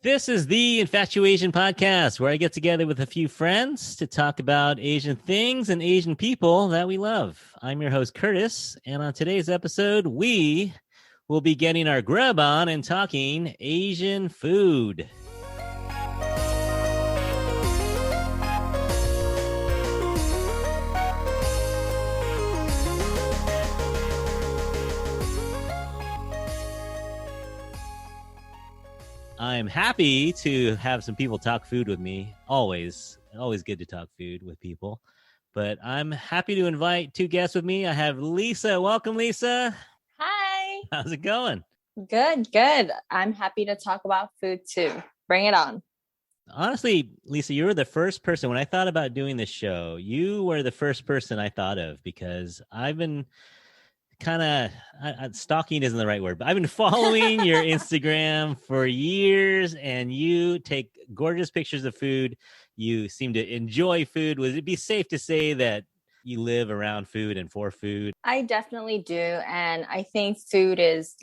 This is the InfatuAsian podcast, where I get together with a few friends to talk about Asian things and Asian people that we love. I'm your host, Curtis, and on today's episode, we will be getting our grub on and talking Asian food. I'm happy to have some people talk food with me. Always good to talk food with people. But I'm happy to invite two guests with me. I have Lisa. Welcome, Lisa. Hi. How's it going? Good. I'm happy to talk about food too. Bring it on. Honestly, Lisa, you were the first person, when I thought about doing this show, you were the first person I thought of, because I've been stalking isn't the right word, but I've been following your Instagram for years, and you take gorgeous pictures of food. You seem to enjoy food. Would it be safe to say that you live around food and for food? I definitely do. And I think food is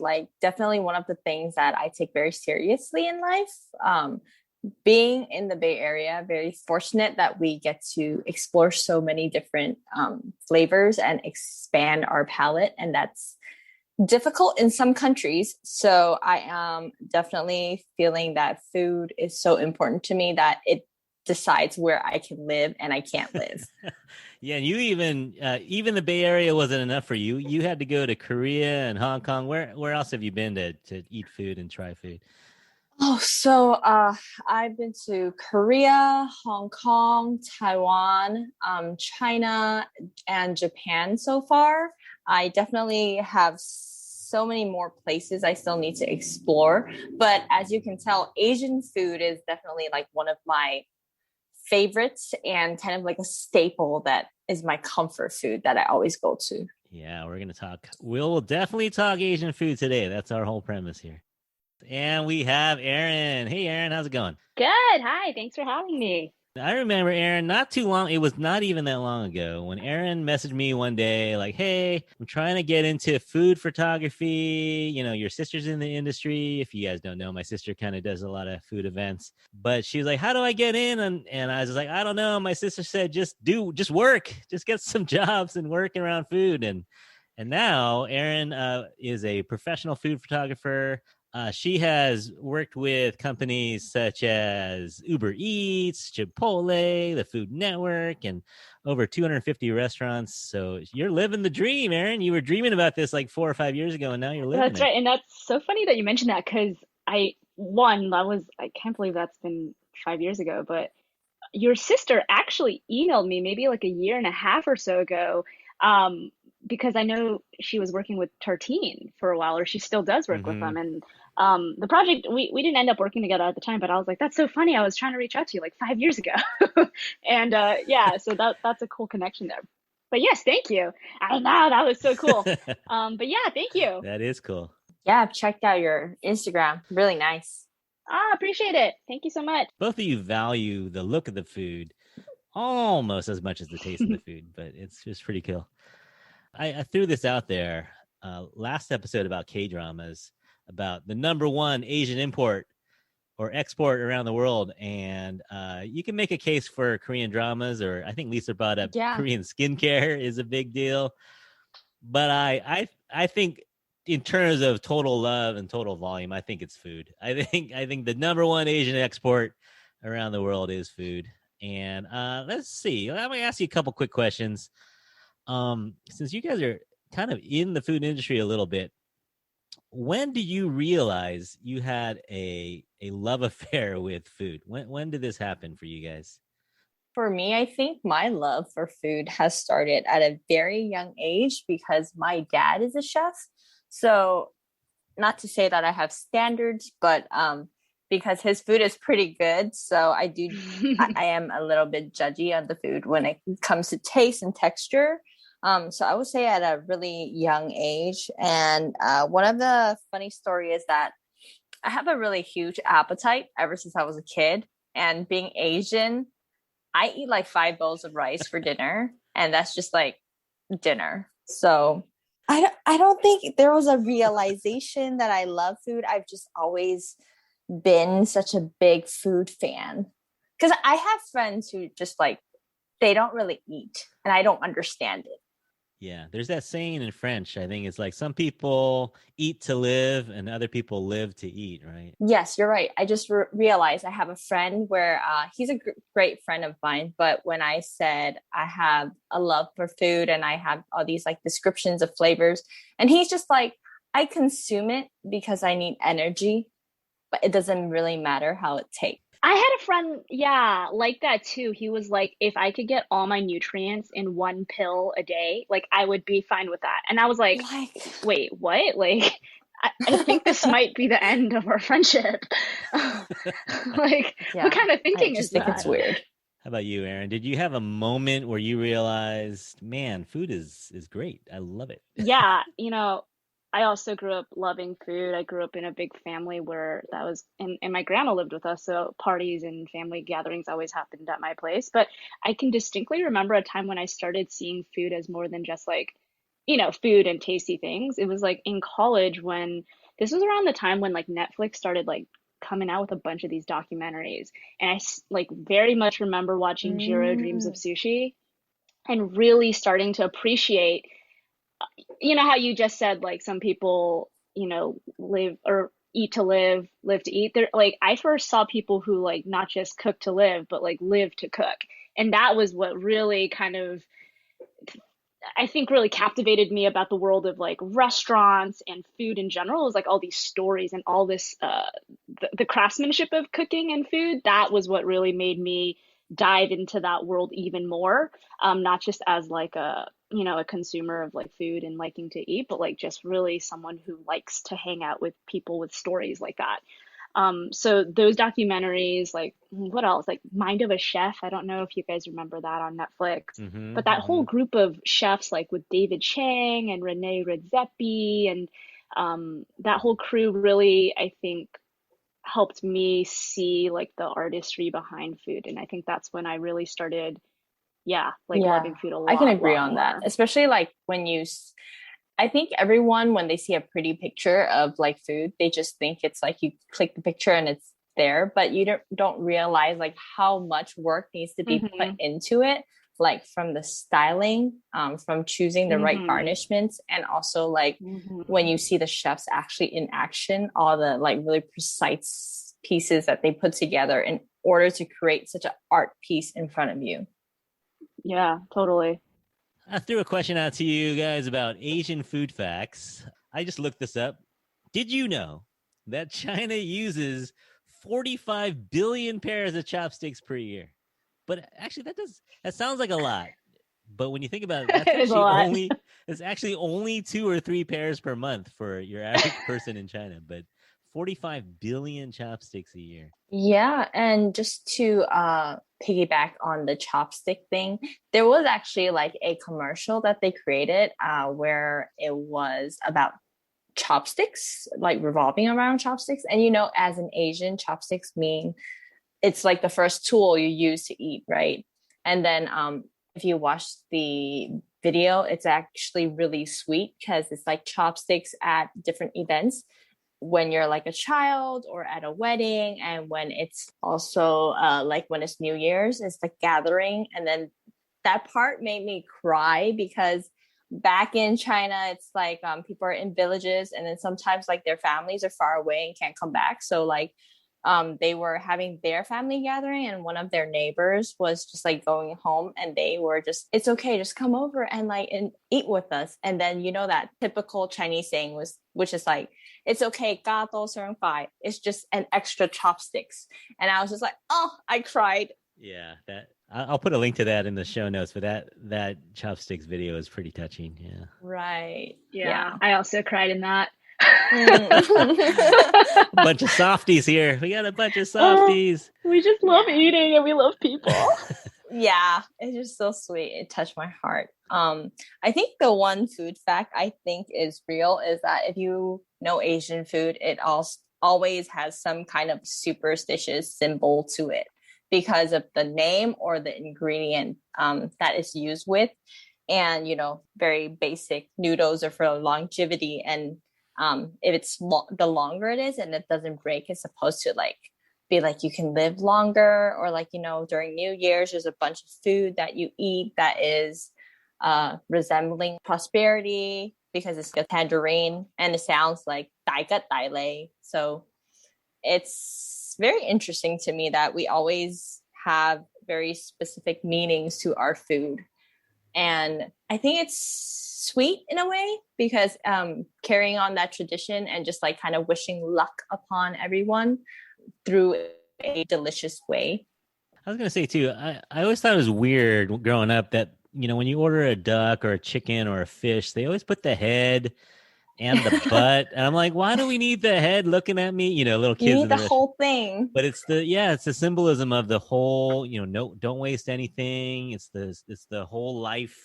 definitely one of the things that I take very seriously in life. Being in the Bay Area, very fortunate that we get to explore so many different flavors and expand our palate. And that's difficult in some countries. So I am definitely feeling that food is so important to me that it decides where I can live and I can't live. Yeah, and you even the Bay Area wasn't enough for you. You had to go to Korea and Hong Kong. Where else have you been to eat food and try food? Oh, so I've been to Korea, Hong Kong, Taiwan, China, and Japan so far. I definitely have so many more places I still need to explore. But as you can tell, Asian food is definitely one of my favorites and kind of like a staple that is my comfort food that I always go to. Yeah, we'll definitely talk Asian food today. That's our whole premise here. And we have Erin. Hey, Erin, how's it going? Good. Hi. Thanks for having me. I remember, Erin, it was not even that long ago, when Erin messaged me one day like, hey, I'm trying to get into food photography. You know, your sister's in the industry. If you guys don't know, my sister kind of does a lot of food events. But she's like, how do I get in? And I was like, I don't know. My sister said, just work. Just get some jobs and work around food. And now Erin is a professional food photographer. She has worked with companies such as Uber Eats, Chipotle, the Food Network, and over 250 restaurants. So you're living the dream, Erin. You were dreaming about this 4 or 5 years ago, and now you're living That's right. And that's so funny that you mentioned that, because I can't believe that's been 5 years ago, but your sister actually emailed me maybe a year and a half or so ago, because I know she was working with Tartine for a while, or she still does work with them. And the project, we didn't end up working together at the time, but I was like, that's so funny. I was trying to reach out to you 5 years ago. And so that's a cool connection there. But yes, thank you. I know, that was so cool. But yeah, thank you. That is cool. Yeah, I've checked out your Instagram. Really nice. Appreciate it. Thank you so much. Both of you value the look of the food almost as much as the taste of the food, but it's just pretty cool. I threw this out there last episode about K-dramas, about the number one Asian import or export around the world. And you can make a case for Korean dramas, or I think Lisa brought up Korean skincare is a big deal. But I think in terms of total love and total volume, I think it's food. I think the number one Asian export around the world is food. And let's see. Let me ask you a couple quick questions. Since you guys are kind of in the food industry a little bit, when did you realize you had a love affair with food? When did this happen for you guys? For me, I think my love for food has started at a very young age because my dad is a chef. So not to say that I have standards, but because his food is pretty good. So I am a little bit judgy on the food when it comes to taste and texture. So I would say at a really young age. And one of the funny story is that I have a really huge appetite ever since I was a kid. And being Asian, I eat like 5 bowls of rice for dinner. And that's just like dinner. So I don't think there was a realization that I love food. I've just always been such a big food fan. Because I have friends who just like, they don't really eat, and I don't understand it. Yeah, there's that saying in French. I think it's like some people eat to live and other people live to eat, right? Yes, you're right. I just realized I have a friend where he's a great friend of mine. But when I said I have a love for food and I have all these like descriptions of flavors, and he's just like, I consume it because I need energy, but it doesn't really matter how it tastes. I had a friend, yeah, like that too. He was like, if I could get all my nutrients in one pill a day, like I would be fine with that. And I was like, wait, what? Like, I think this might be the end of our friendship. Like, what kind of thinking is that? I think it's weird. How about you, Aaron? Did you have a moment where you realized, man, food is great. I love it. Yeah, I also grew up loving food. I grew up in a big family where that was, and my grandma lived with us, so parties and family gatherings always happened at my place. But I can distinctly remember a time when I started seeing food as more than just like, food and tasty things. It was like in college when this was around the time when like Netflix started like coming out with a bunch of these documentaries. And I like very much remember watching Jiro Dreams of Sushi and really starting to appreciate how you just said, like some people, live or eat to live to eat. There, like I first saw people who like not just cook to live, but like live to cook. And that was what really kind of, I think really captivated me about the world of like restaurants and food in general. Is like all these stories and all this, the craftsmanship of cooking and food. That was what really made me dive into that world even more. Not just as like a consumer of like food and liking to eat, but like just really someone who likes to hang out with people with stories like that. So those documentaries, like what else? Like Mind of a Chef. I don't know if you guys remember that on Netflix, but that whole group of chefs, like with David Chang and Rene Redzepi, and that whole crew really, I think, helped me see like the artistry behind food. And I think that's when I really started, loving food a lot. I can agree on that, especially like when I think everyone, when they see a pretty picture of like food, they just think it's like you click the picture and it's there, but you don't realize like how much work needs to be put into it, like from the styling, from choosing the right garnishments, and also like when you see the chefs actually in action, all the like really precise pieces that they put together in order to create such an art piece in front of you. Yeah, totally. I threw a question out to you guys about Asian food facts. I just looked this up. Did you know that China uses 45 billion pairs of chopsticks per year? But actually, that sounds like a lot. But when you think about it, it's actually only 2 or 3 pairs per month for your average person in China. But 45 billion chopsticks a year. Yeah, and just to piggyback on the chopstick thing, there was actually like a commercial that they created where it was about chopsticks, like revolving around chopsticks. And as an Asian, chopsticks mean it's like the first tool you use to eat, right? And then if you watch the video, it's actually really sweet because it's like chopsticks at different events when you're like a child or at a wedding, and when it's also like when it's New Year's, it's the gathering. And then that part made me cry because back in China, it's like people are in villages, and then sometimes like their families are far away and can't come back. So like they were having their family gathering, and one of their neighbors was just like going home, and they were just, it's okay, just come over and eat with us. And then that typical Chinese saying which is like, it's okay, it's just an extra chopsticks. And I was just like, oh, I cried. Yeah, I'll put a link to that in the show notes, but that chopsticks video is pretty touching. Yeah. Right. Yeah. I also cried in that. A bunch of softies here. We got a bunch of softies. We just love eating and we love people. Yeah, it's just so sweet. It touched my heart. I think the one food fact I think is real is that if you know Asian food, it always has some kind of superstitious symbol to it because of the name or the ingredient that is used with. And very basic noodles are for longevity, and if it's the longer it is and it doesn't break, it's supposed to like be like you can live longer, or like, you know, during New Year's there's a bunch of food that you eat that is resembling prosperity because it's a tangerine and it sounds like Daigat Daile. So it's very interesting to me that we always have very specific meanings to our food. And I think it's sweet in a way because carrying on that tradition and just like kind of wishing luck upon everyone through a delicious way. I was going to say too, I always thought it was weird growing up that, you know, when you order a duck or a chicken or a fish, they always put the head and the butt. And I'm like, why do we need the head looking at me? You know, little kids. You need the whole thing. But it's the symbolism of the whole, you know, no, don't waste anything. It's the whole life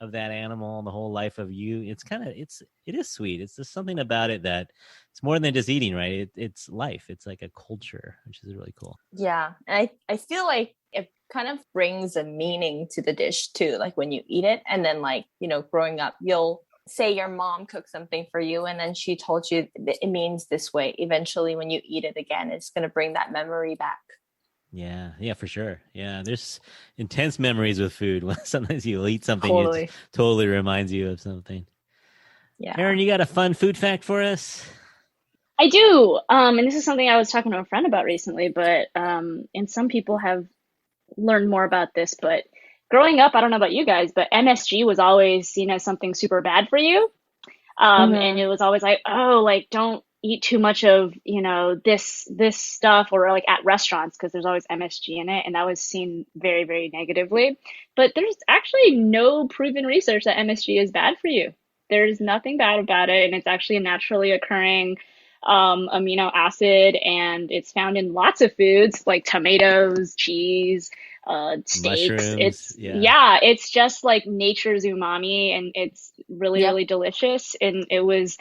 of that animal, the whole life of you. It is sweet. It's just something about it that it's more than just eating, right? It's life. It's like a culture, which is really cool. Yeah. And I feel like it kind of brings a meaning to the dish too. Like when you eat it, and then like, you know, growing up, you'll say your mom cooked something for you and then she told you that it means this way. Eventually, when you eat it again, it's going to bring that memory back. Yeah, for sure. Yeah, there's intense memories with food. Sometimes you'll eat something, Totally. it totally reminds you of something. Yeah. Aaron, you got a fun food fact for us? I do. And this is something I was talking to a friend about recently, but and some people have learned more about this, but growing up, I don't know about you guys, but MSG was always seen as something super bad for you. And it was always like, oh, like don't eat too much of, you know, this stuff, or like at restaurants, because there's always MSG in it, and that was seen very, very negatively. But there's actually no proven research that MSG is bad for you. There's nothing bad about it, and it's actually a naturally occurring amino acid, and it's found in lots of foods like tomatoes, cheese, steaks. Mushrooms, It's just like nature's umami, and it's really, really delicious. And it was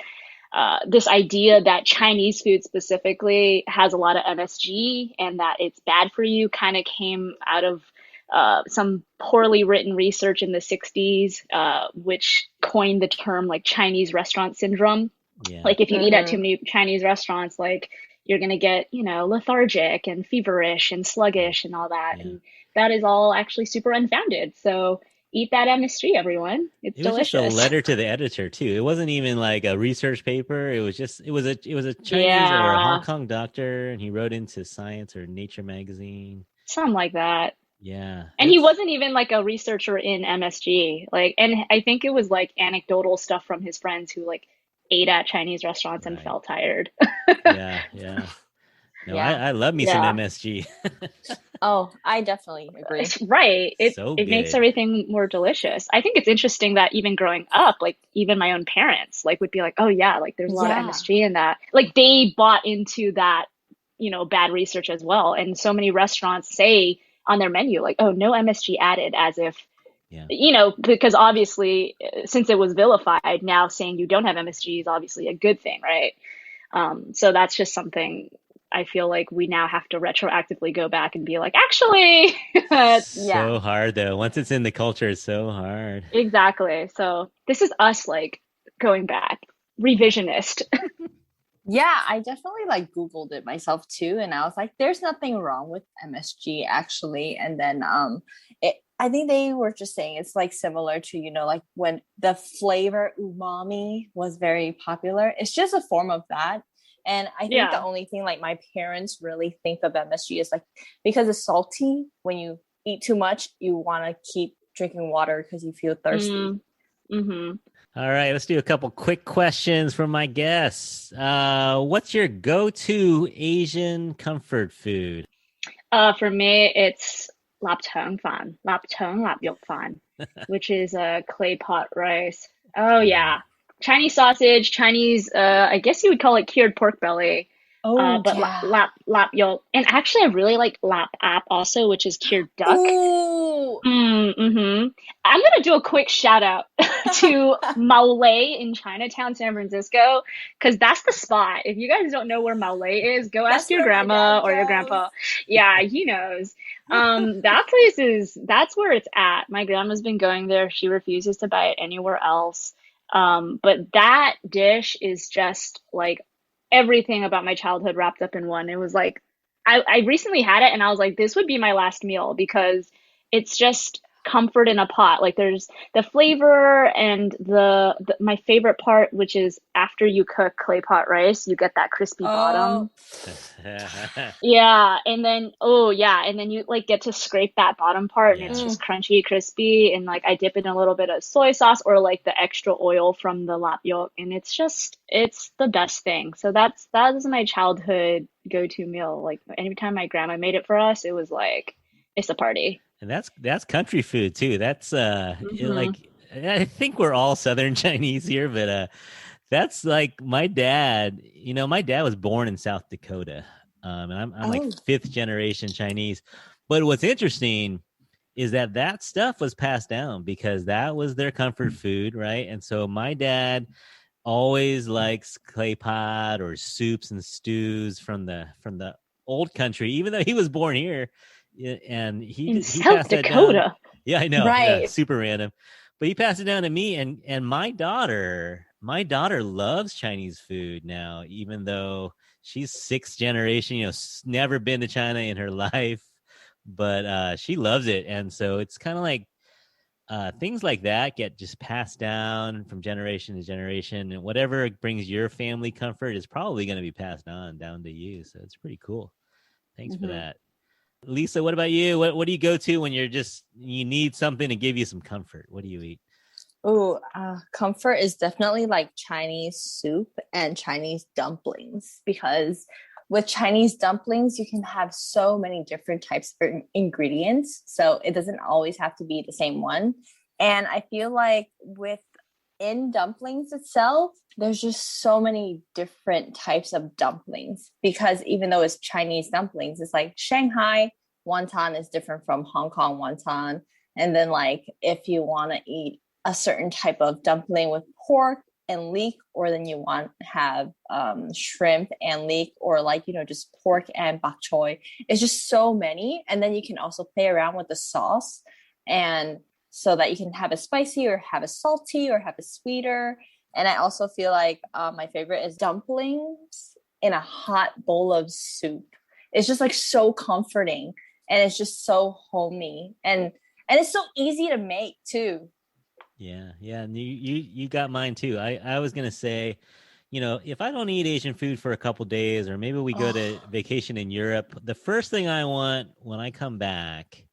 this idea that Chinese food specifically has a lot of MSG and that it's bad for you kind of came out of some poorly written research in the 60s, which coined the term like Chinese restaurant syndrome. Yeah. Like if you eat at too many Chinese restaurants, like you're going to get, you know, lethargic and feverish and sluggish and all that. Yeah. And that is all actually super unfounded. So eat that MSG, everyone. It's delicious. It was just a letter to the editor too. It wasn't even like a research paper. It was a Chinese or a Hong Kong doctor, and he wrote into Science or Nature magazine. Something like that. Yeah. And he wasn't even like a researcher in MSG. Like, and I think it was like anecdotal stuff from his friends who like ate at Chinese restaurants and felt tired. Yeah. No, I love me some MSG. Oh, I definitely agree. Right. It good. Makes everything more delicious. I think it's interesting that even growing up, like even my own parents like would be like, oh yeah, like there's a lot of MSG in that. Like they bought into that, you know, bad research as well. And so many restaurants say on their menu, like, oh, no MSG added, as if, you know, because obviously since it was vilified, now saying you don't have MSG is obviously a good thing, right? So that's just something I feel like we now have to retroactively go back and be like, actually, so hard though. Once it's in the culture, it's so hard. Exactly. So this is us like going back, revisionist. Yeah, I definitely like Googled it myself too, and I was like, "There's nothing wrong with MSG actually." And then, I think they were just saying it's like similar to, you know, like when the flavor umami was very popular. It's just a form of that. And I think the only thing like my parents really think of MSG is like because it's salty. When you eat too much, you want to keep drinking water because you feel thirsty. Mm-hmm. All right, let's do a couple quick questions from my guests. What's your go-to Asian comfort food? For me, it's lap cheng lap yok fan, which is clay pot rice. Oh yeah, Chinese sausage, Chinese. I guess you would call it cured pork belly. But lap yok, and actually I really like lap ap also, which is cured duck. Ooh. Mm-hmm. I'm gonna do a quick shout out to Maolei in Chinatown, San Francisco, because that's the spot. If you guys don't know where Maolei is, go ask your grandma or your grandpa. Yeah, he knows. That place that's where it's at. My grandma's been going there. She refuses to buy it anywhere else. But that dish is just like everything about my childhood wrapped up in one. It was like I recently had it and I was like, this would be my last meal because it's just comfort in a pot. Like there's the flavor and the my favorite part, which is after you cook clay pot rice, you get that crispy Oh, bottom. Yeah, and then and then you like get to scrape that bottom part and it's Yeah. just crunchy, crispy, and like I dip it in a little bit of soy sauce or like the extra oil from the lap yolk, and it's the best thing. So that is my childhood go-to meal. Like anytime my grandma made it for us, it was like it's a party. And that's country food too. That's Hmm. I think we're all Southern Chinese here, but that's like my dad. You know, my dad was born in South Dakota, and I'm like oh, fifth generation Chinese. But what's interesting is that stuff was passed down because that was their comfort food, right? And so my dad always likes clay pot or soups and stews from the old country, even though he was born here. And In he South passed that down. Dakota. Yeah, I know. Yeah, right. super random. But he passed it down to me, and my daughter loves Chinese food now, even though she's sixth generation. You know, never been to China in her life, but she loves it, and so it's kind of like things like that get just passed down from generation to generation, and whatever brings your family comfort is probably going to be passed on down to you. So it's pretty cool. Thanks for Hmm. that. Lisa, what about you? What do you go to when you need something to give you some comfort? What do you eat? Ooh, comfort is definitely like Chinese soup and Chinese dumplings because with Chinese dumplings, you can have so many different types of ingredients. So it doesn't always have to be the same one. And I feel like within dumplings itself, there's just so many different types of dumplings because even though it's Chinese dumplings, it's like Shanghai wonton is different from Hong Kong wonton. And then like if you want to eat a certain type of dumpling with pork and leek, or then you want to have shrimp and leek, or like, you know, just pork and bok choy. It's just so many. And then you can also play around with the sauce. And so that you can have a spicy or have a salty or have a sweeter. And I also feel like my favorite is dumplings in a hot bowl of soup. It's just like so comforting and it's just so homey and it's so easy to make too. Yeah, yeah, and you got mine too. I was gonna say, you know, if I don't eat Asian food for a couple days, or maybe we go to Oh, vacation in Europe, the first thing I want when I come back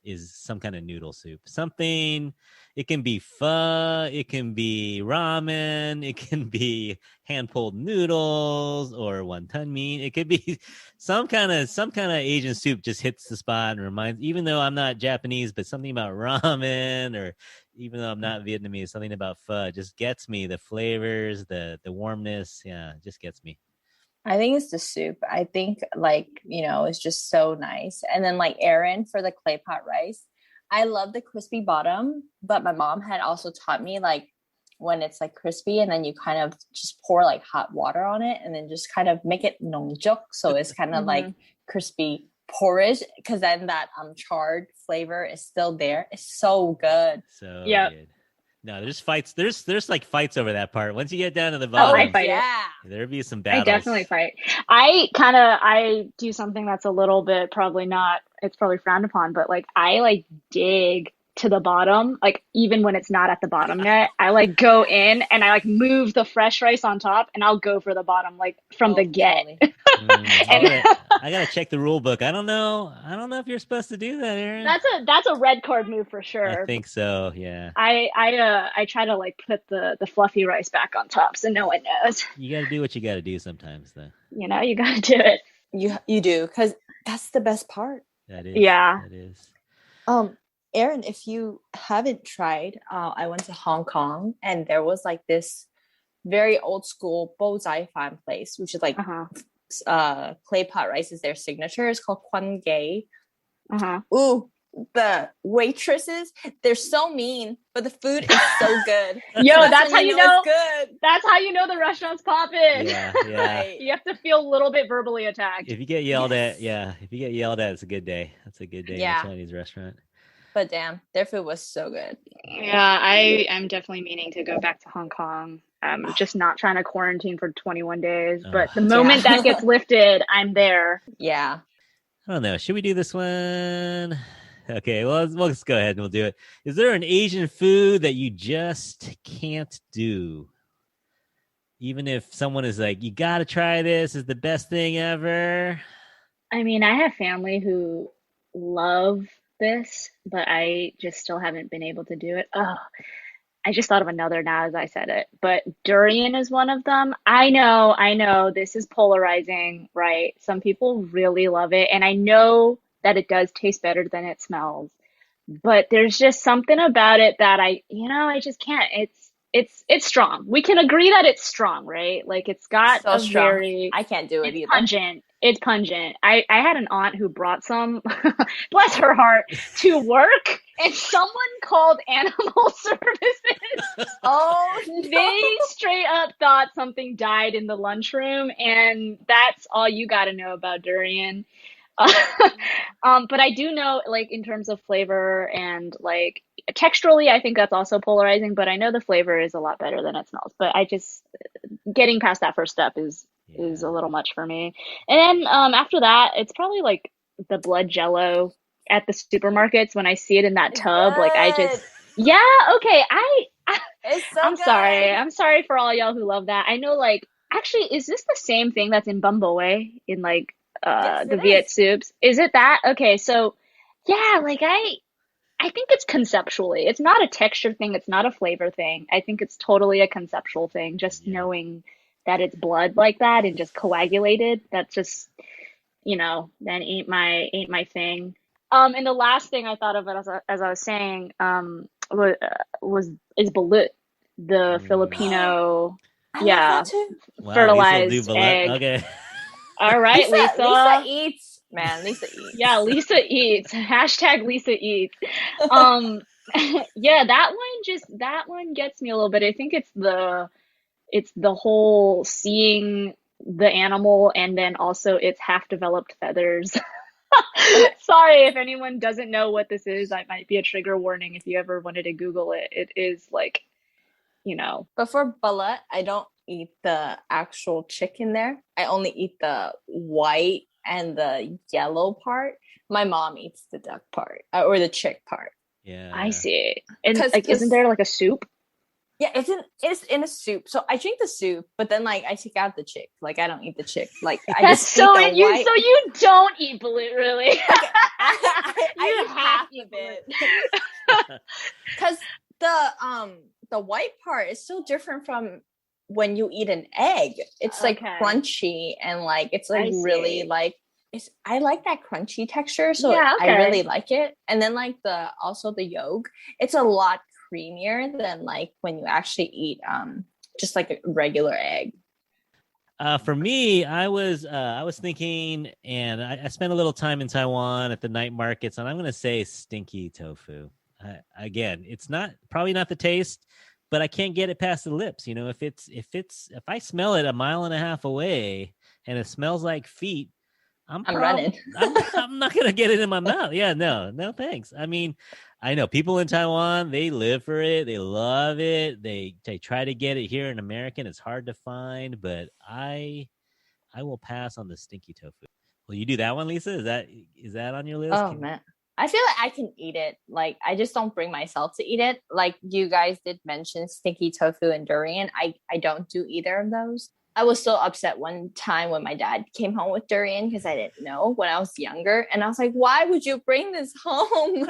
is some kind of noodle soup. Something. It can be pho, it can be ramen, it can be hand pulled noodles or wonton meat. It could be some kind of Asian soup. Just hits the spot and reminds. Even though I'm not Japanese, but something about ramen, or even though I'm not Vietnamese, something about pho just gets me. The flavors, the warmness, yeah, it just gets me. I think it's the soup. I think like, you know, it's just so nice. And then like Aaron for the clay pot rice. I love the crispy bottom, but my mom had also taught me like when it's like crispy and then you kind of just pour like hot water on it and then just kind of make it nongjuk. So it's kind of like Hmm. crispy porridge because then that charred flavor is still there. It's so good. So Yep. good. No, there's fights. There's like fights over that part. Once you get down to the Oh, I Oh bottom, fight it. yeah. there'll be some I definitely battles. fight. I do something that's a little bit probably not, it's probably frowned upon, but like I like dig to the bottom, like even when it's not at the bottom yet, I like go in and I like move the fresh rice on top and I'll go for the bottom like from the Oh, get. totally. And Totally. I gotta check the rule book. I don't know. I don't know if you're supposed to do that, Aaron. that's a red card move for I sure. think so. Yeah. I try to like put the fluffy rice back on top so no one knows. You got to do what you got to do sometimes, though. You know, you gotta do it. You do because that's the best part. That is. Yeah. That is. Um, Aaron, if you haven't tried, I went to Hong Kong and there was like this very old school bo zai fan place, which is like Uh-huh. clay pot rice is their signature. It's called Kwan Gay. Uh-huh. Ooh, the waitresses, they're so mean, but the food is so good. Yo, So that's how when you know it's good. that's how you know the restaurant's popping. Yeah. Yeah. Right. You have to feel a little bit verbally attacked. If you get yelled at, Yes. yeah. If you get yelled at, it's a good day. That's a good day in a Yeah. Chinese restaurant. But damn, their food was so good. Yeah, I'm definitely meaning to go back to Hong Kong. I'm just not trying to quarantine for 21 days. But the moment that gets lifted, I'm there. Yeah. I don't know. Should we do this one? Okay, well, let's go ahead and we'll do it. Is there an Asian food that you just can't do? Even if someone is like, you got to try this, is the best thing ever. I mean, I have family who love this, but I just still haven't been able to do it. Oh, I just thought of another now as I said it, but durian is one of them. I know, this is polarizing, right? Some people really love it, and I know that it does taste better than it smells, but there's just something about it that I just can't. It's strong. We can agree that it's strong, right? Like it's got So a strong. very I can't do it it's either. pungent. It's pungent. I had an aunt who brought some, bless her heart, to work, and someone called animal services. Oh, They no. straight up thought something died in the lunchroom, and that's all you got to know about durian. But I do know, like, in terms of flavor and like texturally, I think that's also polarizing, but I know the flavor is a lot better than it smells. But I just getting past that first step is a little much for me. And then after that, it's probably like the blood jello at the supermarkets when I see it in that tub. Good. Like I just yeah, okay. It's so I'm good. sorry. I'm sorry for all y'all who love that. I know like actually is this the same thing that's in Bumboe in like Yes, the it Viet is. soups? Is it that? Okay, so yeah, like I think it's conceptually. It's not a texture thing, it's not a flavor thing. I think it's totally a conceptual thing, just Yeah. knowing that it's blood like that and just coagulated. That's just, then ain't my thing. And the last thing I thought of as I was saying, is balut, the Filipino, I love yeah, that too. Wow, Lisa will do fertilized balut. egg. Okay. All right, Lisa Lisa. eats, man. Lisa eats. Yeah, Lisa eats. Hashtag Lisa eats. Um, yeah, that one gets me a little bit. I think it's the whole seeing the animal and then also its half developed feathers. Okay. Sorry if anyone doesn't know what this is. That might be a trigger warning if you ever wanted to Google it. It is like, But for balut, I don't eat the actual chicken there. I only eat the white and the yellow part. My mom eats the duck part or the chick part. Yeah. I see. And 'Cause- like, isn't there like a soup? Yeah, it's in a soup. So I drink the soup, but then like I take out the chick. Like I don't eat the chick. Like I That's just so eat the you white. so you don't eat balut really. Okay, I You eat half half eat of it. Because the white part is so different from when you eat an egg. It's like Okay. crunchy and like it's like I really see. like I like that crunchy texture, so Yeah, I okay. really like it. And then like the yolk, it's a lot creamier than like when you actually eat just like a regular egg. For me, I was thinking, and I spent a little time in Taiwan at the night markets, and I'm going to say stinky tofu. Again, it's probably not the taste, but I can't get it past the lips. If I smell it a mile and a half away and it smells like feet, I'm running. I'm not gonna get it in my mouth. Yeah, no, thanks. I mean, I know people in Taiwan, they live for it, they love it, they try to get it here in America. It's hard to find, but I will pass on the stinky tofu. Will you do that one, Lisa? Is that on your list? Oh man, I feel like I can eat it. Like I just don't bring myself to eat it. Like you guys did mention stinky tofu and durian. I don't do either of those. I was so upset one time when my dad came home with durian because I didn't know when I was younger. And I was like, why would you bring this home?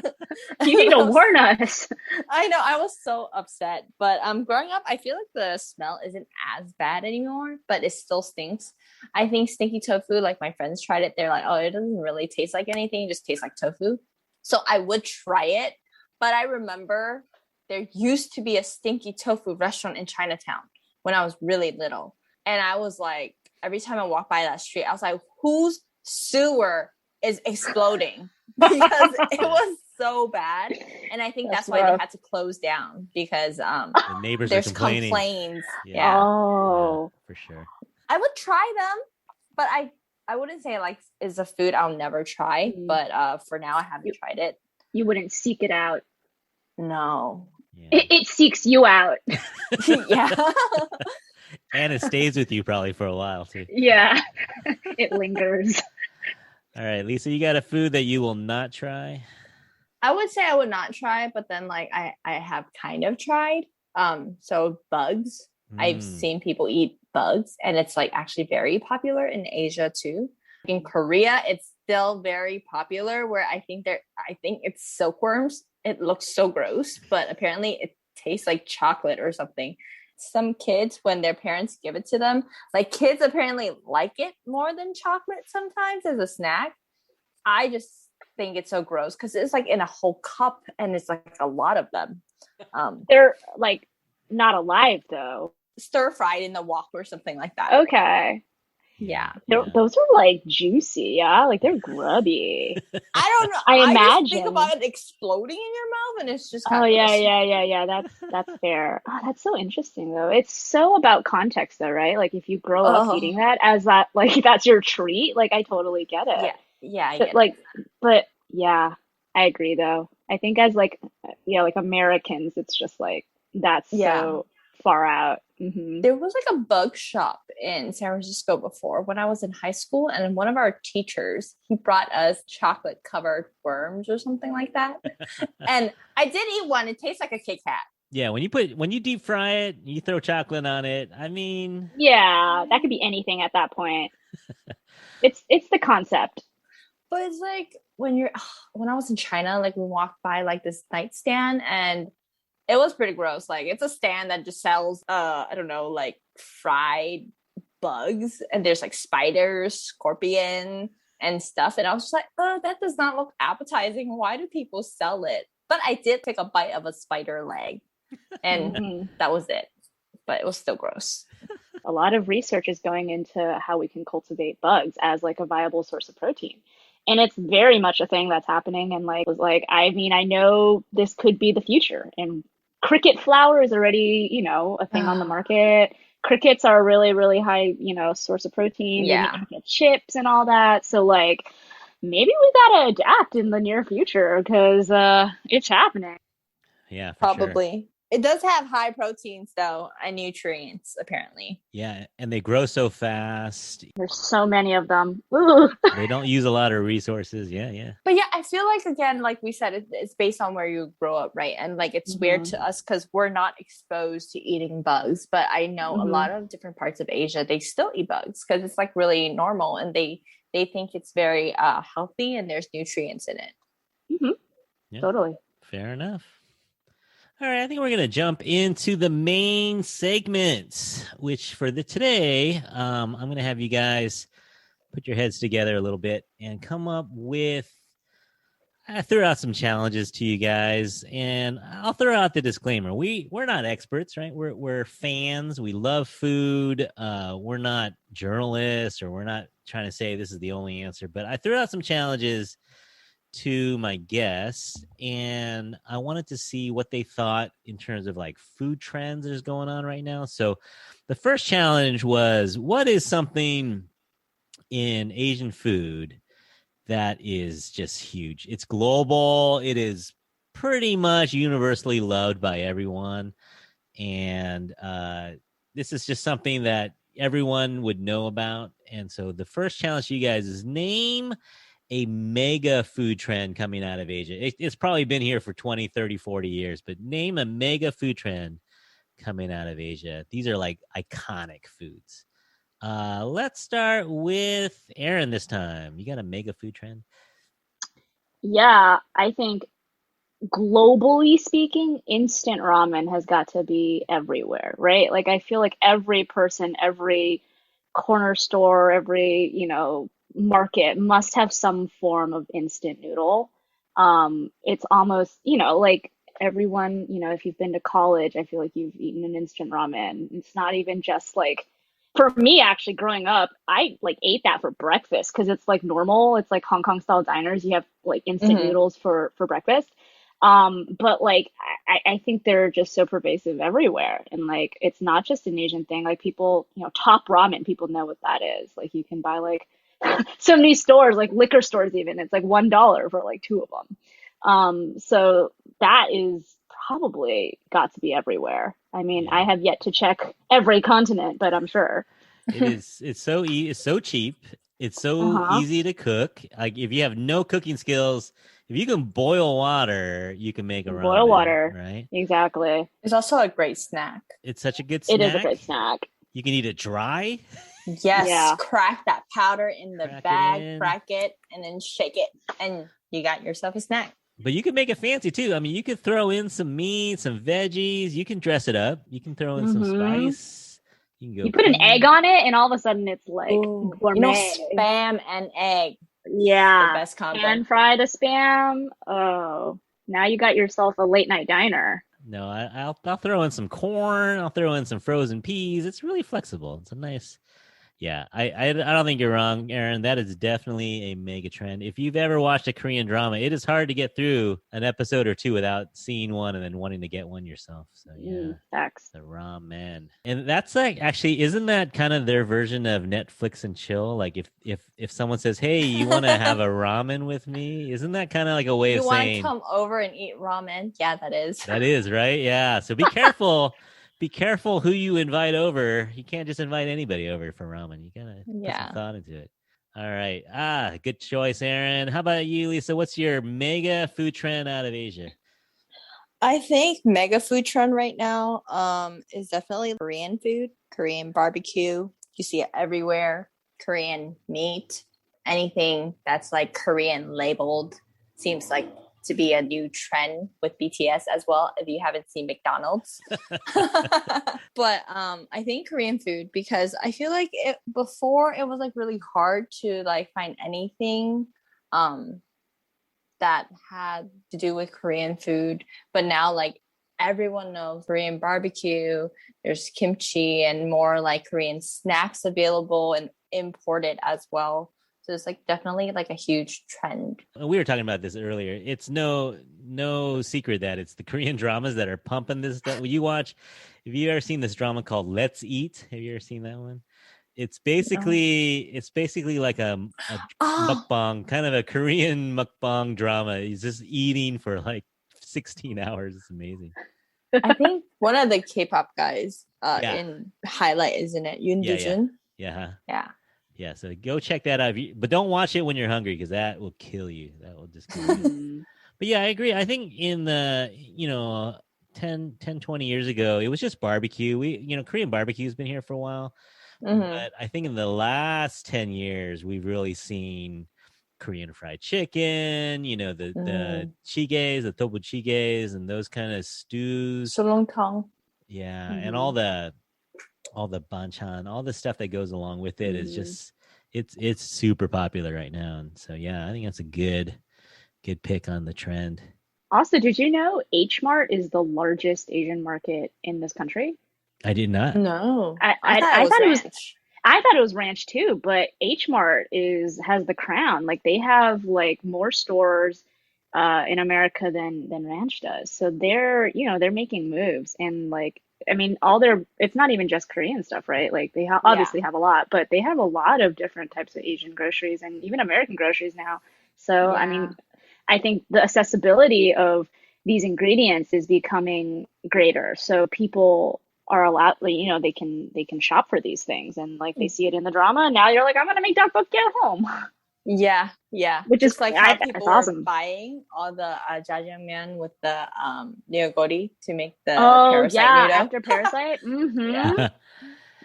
You need to warn us. I know. I was so upset. But growing up, I feel like the smell isn't as bad anymore, but it still stinks. I think stinky tofu, like my friends tried it. They're like, oh, it doesn't really taste like anything. It just tastes like tofu. So I would try it. But I remember there used to be a stinky tofu restaurant in Chinatown when I was really little. And I was like, every time I walk by that street, I was like, whose sewer is exploding? Because it was so bad. And I think that's why they had to close down because the neighbors there's are complaining. complaints. Yeah. Oh. Yeah, for sure. I would try them, but I wouldn't say like is a food I'll never try. But for now, I haven't tried it. You wouldn't seek it out. No. Yeah. It seeks you out. Yeah. And it stays with you probably for a while too. Yeah. It lingers. All right, Lisa, you got a food that you will not try? I would say I would not try, but then like I have kind of tried. So bugs. I've seen people eat bugs, and it's like actually very popular in Asia too. In Korea, it's still very popular. Where I think it's silkworms. It looks so gross, but apparently it tastes like chocolate or something. Some kids, when their parents give it to them, like kids apparently like it more than chocolate sometimes as a snack. I just think it's so gross because it's like in a whole cup and it's like a lot of them. They're like not alive though. Stir fried in the wok or something like that. Okay. Yeah. Those are like juicy, yeah? Like they're grubby. I don't know. I just imagine. think about it exploding in your mouth and it's just Oh kind of yeah. That's fair. Oh, that's so interesting though. It's so about context though, right? Like if you grow up eating that as that, like that's your treat, like I totally get it. Yeah, I But get like, it. but yeah, I agree though. I think as like, like Americans, it's just like that's so far out. Mm-hmm. There was like a bug shop in San Francisco before when I was in high school, and one of our teachers, he brought us chocolate covered worms or something like that. And I did eat one. It tastes like a Kit Kat. Yeah, when you deep fry it, you throw chocolate on it. I mean, yeah, that could be anything at that point. It's the concept. But it's like when I was in China, like we walked by like this nightstand and it was pretty gross. Like it's a stand that just sells, I don't know, like fried bugs, and there's like spiders, scorpion and stuff. And I was just like, oh, that does not look appetizing. Why do people sell it? But I did take a bite of a spider leg and that was it. But it was still gross. A lot of research is going into how we can cultivate bugs as like a viable source of protein. And it's very much a thing that's happening. And like, I mean, I know this could be the future. And cricket flour is already, a thing on the market. Crickets are a really, really high, source of protein. Yeah. And you can get chips and all that. So like, maybe we gotta adapt in the near future because it's happening. Yeah, for probably. Sure. It does have high proteins, though, and nutrients, apparently. Yeah, and they grow so fast. There's so many of them. Ooh. They don't use a lot of resources. Yeah. But yeah, I feel like, again, like we said, it's based on where you grow up, right? And like it's weird to us because we're not exposed to eating bugs. But I know a lot of different parts of Asia, they still eat bugs because it's like really normal, and they think it's very healthy and there's nutrients in it. Mm-hmm. Yeah, totally. Fair enough. All right, I think we're going to jump into the main segments, which for today, I'm going to have you guys put your heads together a little bit and come up with, I threw out some challenges to you guys, and I'll throw out the disclaimer. We're not experts, right? We're fans. We love food. We're not journalists, or we're not trying to say this is the only answer, but I threw out some challenges to my guests, and I wanted to see what they thought in terms of like food trends that is going on right now. So the first challenge was, what is something in Asian food that is just huge? It's global. It is pretty much universally loved by everyone. And this is just something that everyone would know about. And so the first challenge to you guys is name a mega food trend coming out of Asia. It's probably been here for 20, 30, 40 years, but name a mega food trend coming out of Asia. These are like iconic foods. Let's start with Aaron this time. You got a mega food trend? Yeah, I think globally speaking, instant ramen has got to be everywhere, right? Like I feel like every person, every corner store, every, market must have some form of instant noodle. It's almost, like everyone, if you've been to college, I feel like you've eaten an instant ramen. It's not even just like, for me, actually growing up, I like ate that for breakfast because it's like normal. It's like Hong Kong style diners. You have like instant noodles for breakfast. But like, I think they're just so pervasive everywhere. And like, it's not just an Asian thing. Like people, Top Ramen, people know what that is. Like you can buy like so many stores, like liquor stores even, it's like $1 for like 2 of them. So that is probably got to be everywhere. I mean, Yeah. I have yet to check every continent, but I'm sure. It is. It's so cheap. It's so Uh-huh. easy to cook. Like if you have no cooking skills, if you can boil water, you can make a Boil ramen, water. right? Exactly. It's also a great snack. It's such a good It is a snack. great snack. You can eat it dry. Yes, Yeah. crack that powder in the Crack it bag, in. crack it, and then shake it, and you got yourself a snack. But you can make it fancy too. I mean, you could throw in some meat, some veggies. You can dress it up. You can throw in some Mhm. spice. You can go. You put an cream. egg on it, and all of a sudden it's like Ooh. gourmet. Spam and egg. Yeah. The best combo. Pan fry the spam. Oh, now you got yourself a late night diner. No, I'll throw in some corn. I'll throw in some frozen peas. It's really flexible. It's a nice. Yeah, I don't think you're wrong, Aaron. That is definitely a mega trend. If you've ever watched a Korean drama, it is hard to get through an episode or two without seeing one and then wanting to get one yourself. So yeah, Facts. the ramen, and that's like actually, isn't that kind of their version of Netflix and chill? Like if someone says, "Hey, you want to have a ramen with me?" Isn't that kind of like a way You of want to saying come over and eat ramen? Yeah, that is. that is right? Yeah. So be careful. Be careful who you invite over. You can't just invite anybody over for ramen. You gotta put some thought into it. All right. Good choice, Aaron. How about you, Lisa? What's your mega food trend out of Asia? I think mega food trend right now is definitely Korean food, Korean barbecue. You see it everywhere. Korean meat, anything that's like Korean labeled seems like to be a new trend with BTS as well, if you haven't seen McDonald's. But I think Korean food, because I feel like before it was like really hard to like find anything that had to do with Korean food, but now like everyone knows Korean barbecue, there's kimchi and more like Korean snacks available and imported as well. So it's like definitely like a huge trend. We were talking about this earlier. It's no secret that it's the Korean dramas that are pumping this stuff. When you watch, have you ever seen this drama called Let's Eat? Have you ever seen that one? It's basically like a mukbang, kind of a Korean mukbang drama. He's just eating for like 16 hours. It's amazing. I think one of the K-pop guys in highlight, isn't it? Yoon Do-jun. Yeah, so go check that out. But don't watch it when you're hungry, because that will kill you. That will just kill you. But yeah, I agree. I think in the, 10, 20 years ago, it was just barbecue. Korean barbecue has been here for a while. Mm-hmm. But I think in the last 10 years, we've really seen Korean fried chicken, the chigaes, the tteokbokki chigaes, and those kind of stews. Seolleongtang. Yeah, and all the banchan, all the stuff that goes along with it is just it's super popular right now. And so yeah, I think that's a good pick on the trend. Also, did you know H Mart is the largest Asian market in this country? I did not. No. I thought it was I thought it was Ranch too, but H Mart has the crown. Like they have like more stores in America than Ranch does. So they're making moves, and like I mean it's not even just Korean stuff, right? Like they obviously have a lot, but they have a lot of different types of Asian groceries and even American groceries now. So I mean, I think the accessibility of these ingredients is becoming greater. So people are allowed, they can shop for these things, and like they see it in the drama, and now you're like, I'm gonna make tteokbokki at home. Yeah. Which is like how people are buying all the jjajangmyeon with the neogori to make the Parasite noodle. After Parasite. Mm-hmm.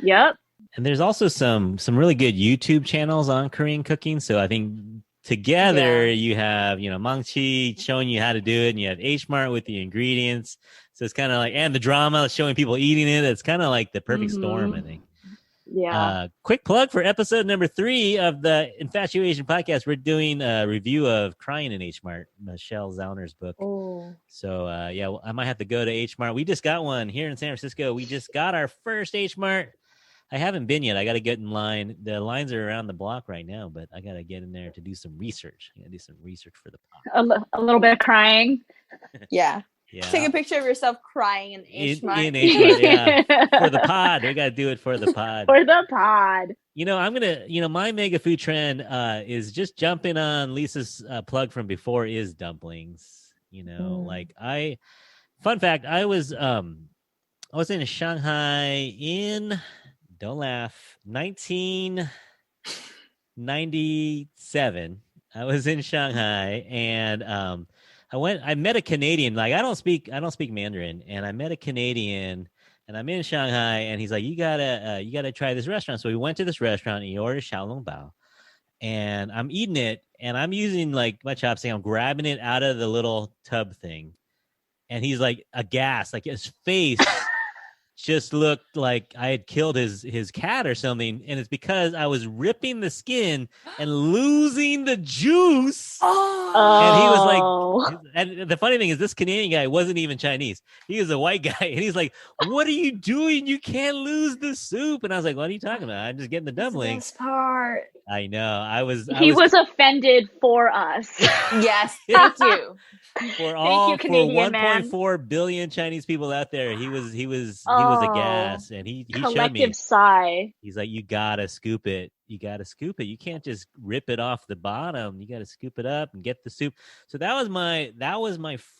Yep. And there's also some really good YouTube channels on Korean cooking. So I think together you have Mangchi showing you how to do it, and you have H Mart with the ingredients. So it's kind of like, and the drama showing people eating it. It's kind of like the perfect storm, I think. Yeah. Quick plug for episode number 3 of the InfatuAsian podcast. We're doing a review of Crying in H Mart, Michelle Zauner's book. Oh. So I might have to go to H Mart. We just got one here in San Francisco. We just got our first H Mart. I haven't been yet. I got to get in line. The lines are around the block right now, but I got to get in there to do some research. I got to do some research for the pod. A little bit of crying. Yeah. Take a picture of yourself crying in H Mart. In H Mart, yeah. For the pod. We got to do it for the pod. For the pod. I'm going to, my mega food trend is just jumping on Lisa's plug from before is dumplings. Like fun fact, I was in Shanghai in, don't laugh, 1997. I was in Shanghai, and I met a Canadian. Like I don't speak Mandarin, and I met a Canadian, and I'm in Shanghai, and he's like, you gotta try this restaurant. So we went to this restaurant, and he ordered xiaolongbao, and I'm eating it, and I'm using like my chopstick. I'm grabbing it out of the little tub thing, and he's like aghast, like his face just looked like I had killed his cat or something, and it's because I was ripping the skin and losing the juice. And he was like, and the funny thing is, this Canadian guy wasn't even Chinese. He was a white guy, and he's like, "What are you doing? You can't lose the soup." And I was like, "What are you talking about? I'm just getting the dumplings." This part. I know. He was offended for us. Yes, thank you. For you, Canadian 1.4 billion Chinese people out there, he was aghast, and he showed me. Collective sigh. He's like, you gotta scoop it. You can't just rip it off the bottom. You gotta scoop it up and get the soup. So that was my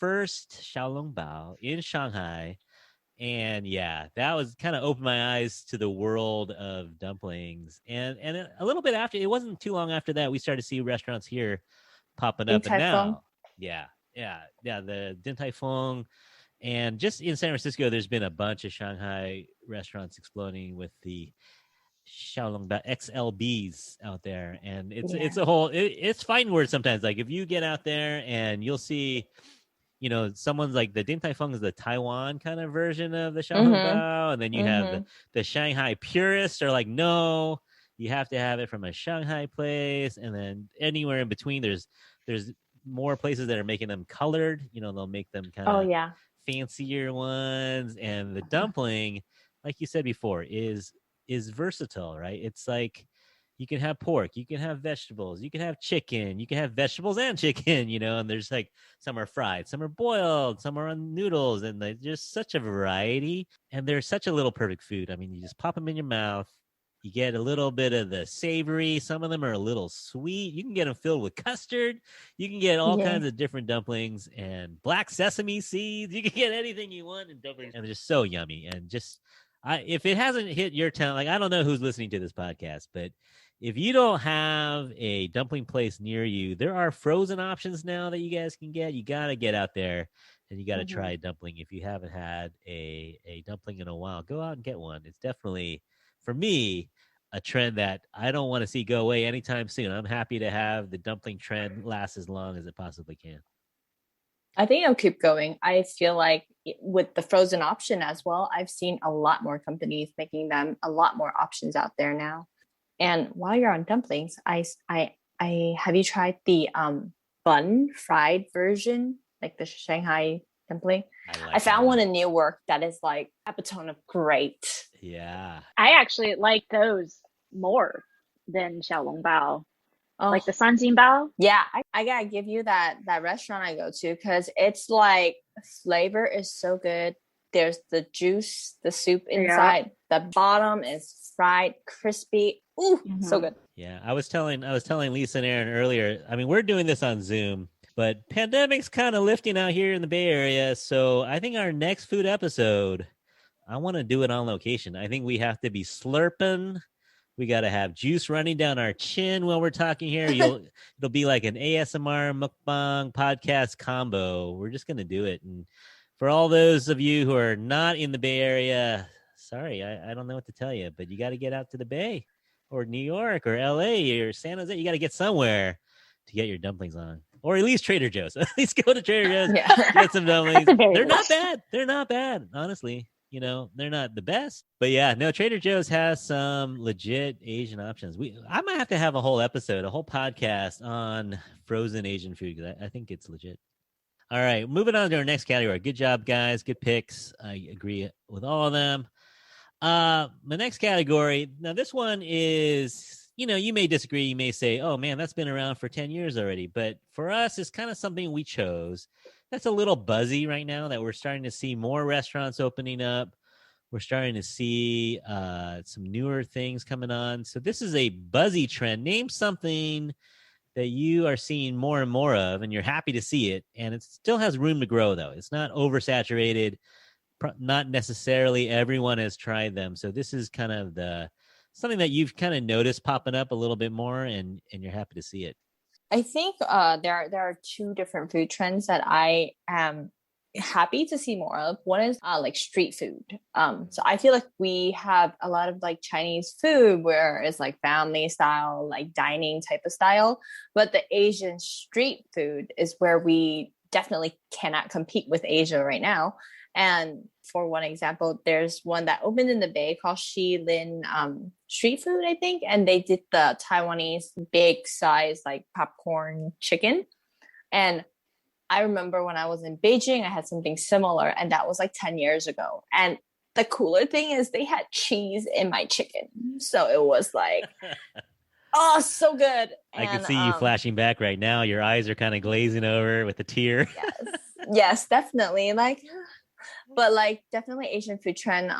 first xiaolongbao in Shanghai. And yeah, that was kind of opened my eyes to the world of dumplings. And a little bit after, it wasn't too long after that, we started to see restaurants here popping up. And now, yeah, the Din Tai Fung. And just in San Francisco, there's been a bunch of Shanghai restaurants exploding with the xiaolongbao XLBs out there. And it's a whole, it's fighting words sometimes. Like if you get out there and you'll see, someone's like, the Din Tai Fung is the Taiwan kind of version of the xiaolongbao, and then you have the Shanghai purists are like, no, you have to have it from a Shanghai place, and then anywhere in between, there's more places that are making them colored. They'll make them kind of fancier ones, and the dumpling, like you said before, is versatile, right? It's like you can have pork, you can have vegetables, you can have chicken, you can have vegetables and chicken, and there's like some are fried, some are boiled, some are on noodles, and there's such a variety, and they're such a little perfect food. I mean, you just pop them in your mouth, you get a little bit of the savory, some of them are a little sweet, you can get them filled with custard, you can get all kinds of different dumplings and black sesame seeds, you can get anything you want in dumplings, and they're just so yummy. And just if it hasn't hit your town, like I don't know who's listening to this podcast, but if you don't have a dumpling place near you, there are frozen options now that you guys can get. You got to get out there and you got to try a dumpling. If you haven't had a dumpling in a while, go out and get one. It's definitely, for me, a trend that I don't want to see go away anytime soon. I'm happy to have the dumpling trend last as long as it possibly can. I think it'll keep going. I feel like with the frozen option as well, I've seen a lot more companies making them a lot more options out there now. And while you're on dumplings, I have you tried the bun fried version, like the Shanghai dumpling? I found one in Newark that is like epitome of great. Yeah, I actually like those more than xiaolongbao. Like the sanjinbao. Yeah, I gotta give you that restaurant I go to, because it's like flavor is so good. There's the juice, the soup inside. The bottom is fried, crispy. Ooh, so good. Yeah, I was telling Lisa and Aaron earlier. I mean, we're doing this on Zoom, but pandemic's kind of lifting out here in the Bay Area. So I think our next food episode, I want to do it on location. I think we have to be slurping. We got to have juice running down our chin while we're talking here. It'll be like an ASMR mukbang podcast combo. We're just going to do it. And for all those of you who are not in the Bay Area, sorry, I don't know what to tell you, but you got to get out to the Bay or New York or LA or San Jose. You got to get somewhere to get your dumplings on, or at least Trader Joe's. At least go to Trader Joe's, get some dumplings. They're not bad. They're not bad, honestly. They're not the best, but yeah, no, Trader Joe's has some legit Asian options. I might have to have a whole episode, a whole podcast on frozen Asian food, because I think it's legit. All right, moving on to our next category. Good job, guys. Good picks. I agree with all of them. The next category, now this one is, you may disagree. You may say, oh man, that's been around for 10 years already. But for us, it's kind of something we chose. That's a little buzzy right now, that we're starting to see more restaurants opening up. We're starting to see some newer things coming on. So this is a buzzy trend. Name something that you are seeing more and more of, and you're happy to see it. And it still has room to grow, though. It's not oversaturated. Not necessarily everyone has tried them. So this is kind of something that you've kind of noticed popping up a little bit more, and you're happy to see it. I think there are two different food trends that I am happy to see more of. One is like street food. So I feel like we have a lot of like Chinese food where it's like family style, like dining type of style, but the Asian street food is where we definitely cannot compete with Asia right now. And for one example, there's one that opened in the Bay called Lin Street Food, I think. And they did the Taiwanese big size, like popcorn chicken. And I remember when I was in Beijing, I had something similar. And that was like 10 years ago. And the cooler thing is they had cheese in my chicken. So it was like, oh, so good. I can see you flashing back right now. Your eyes are kind of glazing over with a tear. Yes, definitely. But like definitely Asian food trend.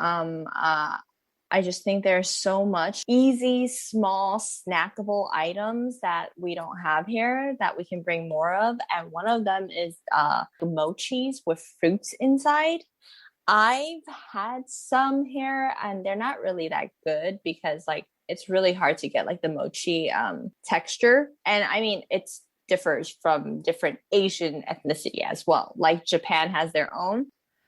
I just think there's so much easy, small, snackable items that we don't have here that we can bring more of. And one of them is mochis with fruits inside. I've had some here and they're not really that good because like it's really hard to get like the mochi texture. And I mean, it differs from different Asian ethnicity as well. Like Japan has their own.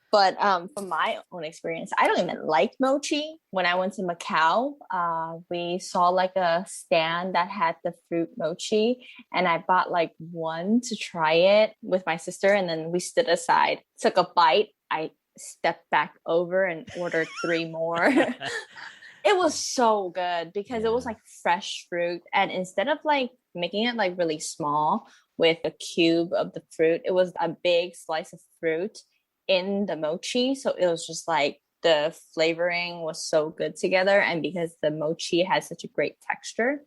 But from my own experience, I don't even like mochi. When I went to Macau, we saw like a stand that had the fruit mochi, and I bought like one to try it with my sister, and then we stood aside, took a bite. I stepped back over and ordered 3 more. It was so good because it was like fresh fruit, and instead of like making it like really small with a cube of the fruit, it was a big slice of fruit in the mochi. So it was just like the flavoring was so good together, and because the mochi has such a great texture.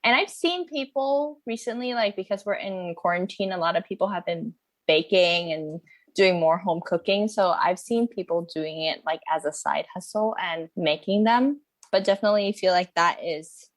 And I've seen people recently, like because we're in quarantine, a lot of people have been baking and doing more home cooking. So I've seen people doing it like as a side hustle and making them. But definitely feel like that is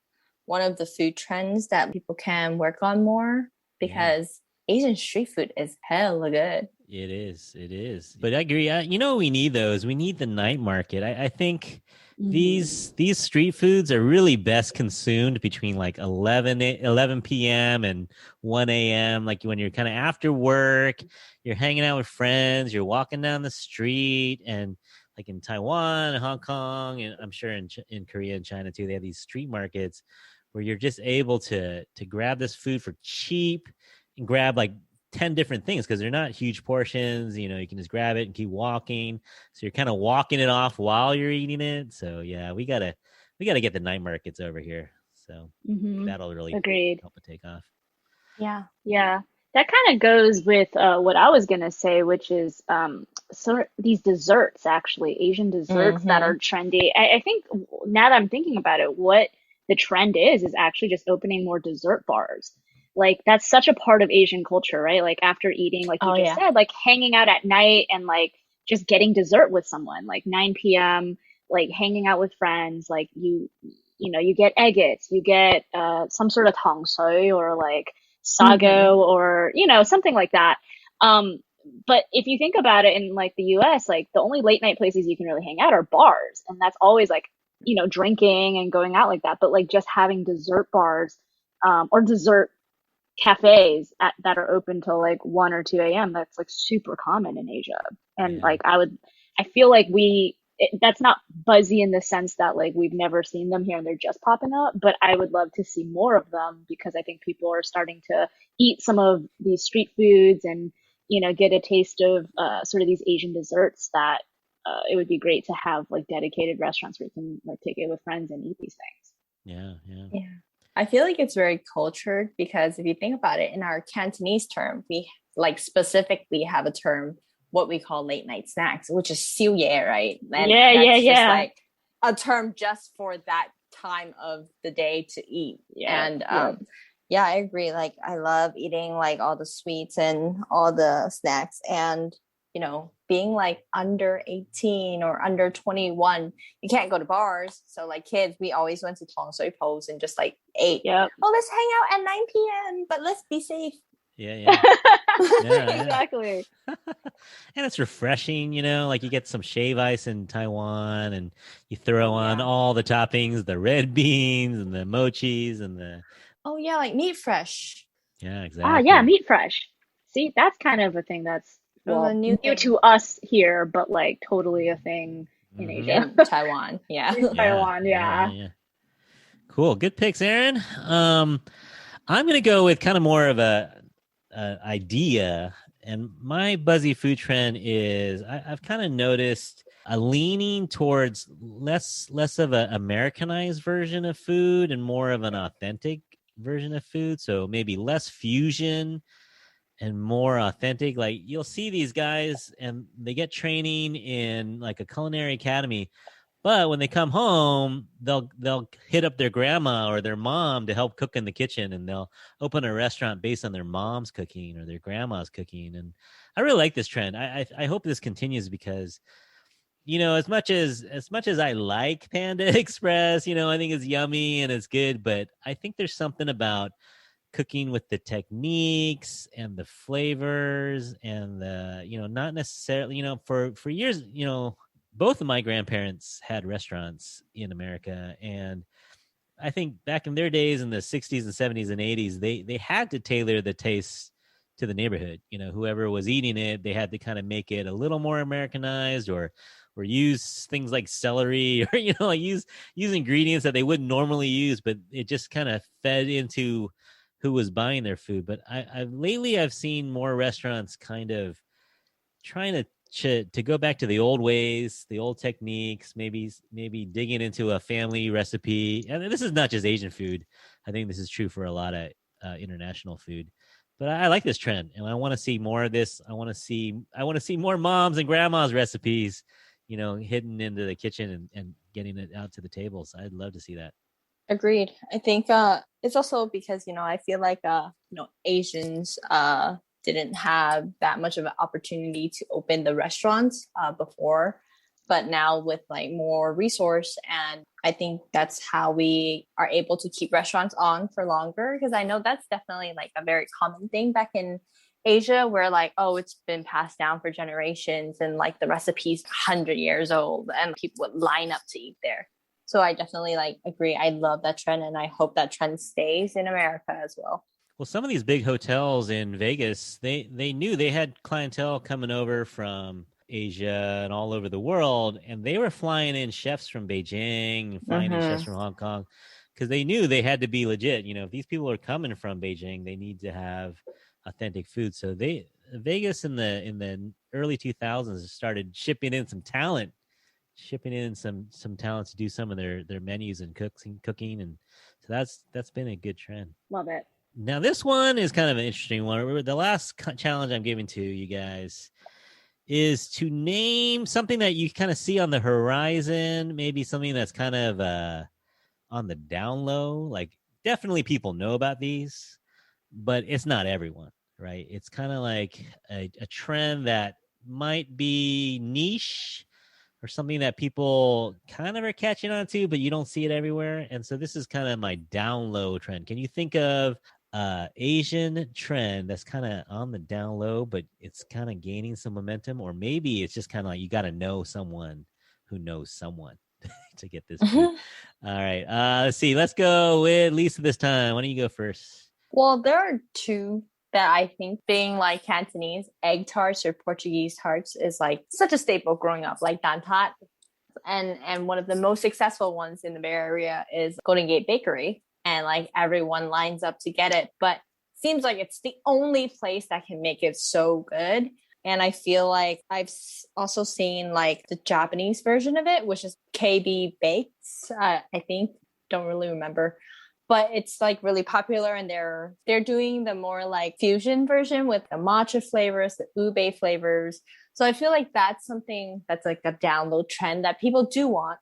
one of the food trends that people can work on more, because Asian street food is hella good. It is. But I agree. We need those. We need the night market. I think these street foods are really best consumed between like 11 p.m. and 1 a.m. Like when you're kind of after work, you're hanging out with friends, you're walking down the street, and like in Taiwan and Hong Kong, and I'm sure in Korea and China too, they have these street markets where you're just able to grab this food for cheap and grab like 10 different things because they're not huge portions. You can just grab it and keep walking. So you're kind of walking it off while you're eating it. So yeah, we gotta get the night markets over here. So that'll really help it take off. Yeah. That kind of goes with what I was gonna say, which is these desserts, actually Asian desserts that are trendy. I think now that I'm thinking about it, what the trend is actually just opening more dessert bars. Like that's such a part of Asian culture, right? Like after eating, like you just said, like hanging out at night and like just getting dessert with someone, like 9 p.m., like hanging out with friends, like you get agates, you get some sort of tangsoi or like sago or, something like that. But if you think about it in like the US, like the only late night places you can really hang out are bars. And that's always like, drinking and going out like that. But like just having dessert bars or dessert cafes that are open till like 1 or 2 a.m. That's like super common in Asia. And like I feel like that's not buzzy in the sense that like we've never seen them here and they're just popping up, but I would love to see more of them because I think people are starting to eat some of these street foods and get a taste of sort of these Asian desserts that it would be great to have like dedicated restaurants where you can like take it with friends and eat these things. Yeah. I feel like it's very cultured because if you think about it, in our Cantonese term, we like specifically have a term, what we call late night snacks, which is siu ye, right? And that's just like a term just for that time of the day to eat. I agree. Like I love eating like all the sweets and all the snacks. And being like under 18 or under 21, you can't go to bars. So like kids, we always went to Tong Soi Po's and just like ate. Yep. Oh, let's hang out at 9 p.m. But let's be safe. Yeah. Exactly. And it's refreshing, like you get some shave ice in Taiwan and you throw on all the toppings, the red beans and the mochis and the... Oh yeah, like meat fresh. Yeah, exactly. Yeah, meat fresh. See, that's kind of a thing that's new to us here, but like totally a thing in Asia. In Taiwan. Yeah. Taiwan, yeah. Cool. Good picks, Aaron. I'm going to go with kind of more of a idea. And my buzzy food trend is I've kind of noticed a leaning towards less of an Americanized version of food and more of an authentic version of food. So maybe less fusion and more authentic. Like you'll see these guys and they get training in like a culinary academy, but when they come home, they'll hit up their grandma or their mom to help cook in the kitchen, and they'll open a restaurant based on their mom's cooking or their grandma's cooking. And I really like this trend. I hope this continues because, as much as I like Panda Express, I think it's yummy and it's good, but I think there's something about cooking with the techniques and the flavors and the, not necessarily, for years, both of my grandparents had restaurants in America. And I think back in their days in the 60s and 70s and 80s, they had to tailor the taste to the neighborhood. Whoever was eating it, they had to kind of make it a little more Americanized or use things like celery or, like use ingredients that they wouldn't normally use, but it just kind of fed into who was buying their food. But lately I've seen more restaurants kind of trying to go back to the old ways, the old techniques, maybe digging into a family recipe. And this is not just Asian food. I think this is true for a lot of international food. But I like this trend, and I want to see more of this. I want to see more moms and grandmas recipes, hidden into the kitchen and getting it out to the tables. I'd love to see that. Agreed. I think it's also because, I feel like, Asians didn't have that much of an opportunity to open the restaurants before, but now with like more resource, and I think that's how we are able to keep restaurants on for longer, because I know that's definitely like a very common thing back in Asia where like, oh, it's been passed down for generations and like the recipe's 100 years old and people would line up to eat there. So I definitely agree. I love that trend, and I hope that trend stays in America as well. Well, some of these big hotels in Vegas, they knew they had clientele coming over from Asia and all over the world, and they were flying in chefs from Beijing, flying in chefs from Hong Kong, because they knew they had to be legit. If these people are coming from Beijing, they need to have authentic food. So Vegas in the early 2000s started shipping in some talent to do some of their menus and cooking, and so that's been a good trend. Love it. Now this one is kind of an interesting one. The last challenge I'm giving to you guys is to name something that you kind of see on the horizon, maybe something that's kind of on the down low. Like definitely people know about these, but it's not everyone, right? It's kind of like a trend that might be niche, or something that people kind of are catching on to, but you don't see it everywhere. And so this is kind of my down low trend. Can you think of Asian trend that's kind of on the down low, but it's kind of gaining some momentum? Or maybe it's just kind of like you got to know someone who knows someone to get this. All right. Let's see. Let's go with Lisa this time. Why don't you go first? Well, there are two that I think, being like Cantonese, egg tarts or Portuguese tarts is like such a staple growing up, like dan tat. And one of the most successful ones in the Bay Area is Golden Gate Bakery. And like everyone lines up to get it, but seems like it's the only place that can make it so good. And I feel like I've also seen like the Japanese version of it, which is KB Bakes, I think, don't really remember. But it's like really popular, and they're doing the more like fusion version with the matcha flavors, the ube flavors. So I feel like that's something that's like a download trend that people do want.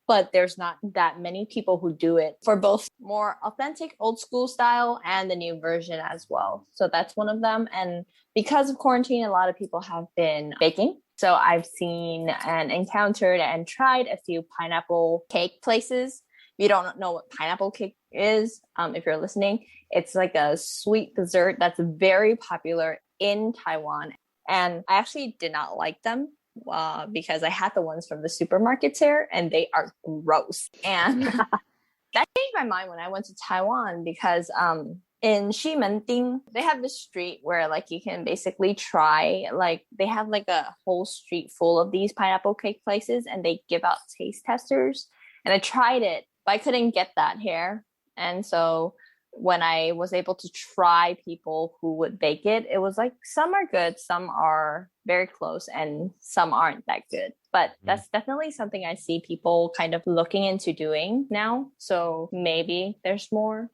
but there's not that many people who do it for both more authentic old school style and the new version as well. So that's one of them. And because of quarantine, a lot of people have been baking. So I've seen and encountered and tried a few pineapple cake places. If you don't know what pineapple cake is, if you're listening, it's like a sweet dessert that's very popular in Taiwan. And I actually did not like them because I had the ones from the supermarkets here and they are gross. And that changed my mind when I went to Taiwan because in Ximending, they have this street where like you can basically try, like they have like a whole street full of these pineapple cake places and they give out taste testers. And I tried it, but I couldn't get that here. And so when I was able to try people who would bake it, it was like some are good, some are very close, and some aren't that good. But that's definitely something I see people kind of looking into doing now. So maybe there's more.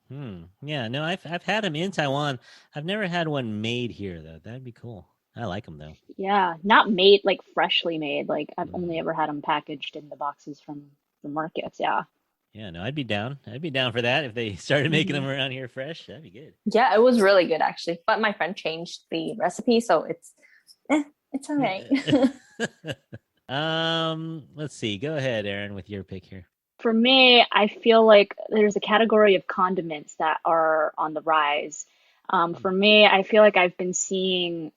Yeah, no, I've had them in Taiwan. I've never had one made here though. That'd be cool. I like them though. Yeah, not made, like freshly made. Like I've only ever had them packaged in the boxes from the markets. Yeah. Yeah, no, I'd be down. I'd be down for that if they started making them around here fresh. That'd be good. Yeah, it was really good actually. But my friend changed the recipe, so it's all right. Let's see. Go ahead, Aaron, with your pick here. For me, I feel like there's a category of condiments that are on the rise. For me, I feel like I've been seeing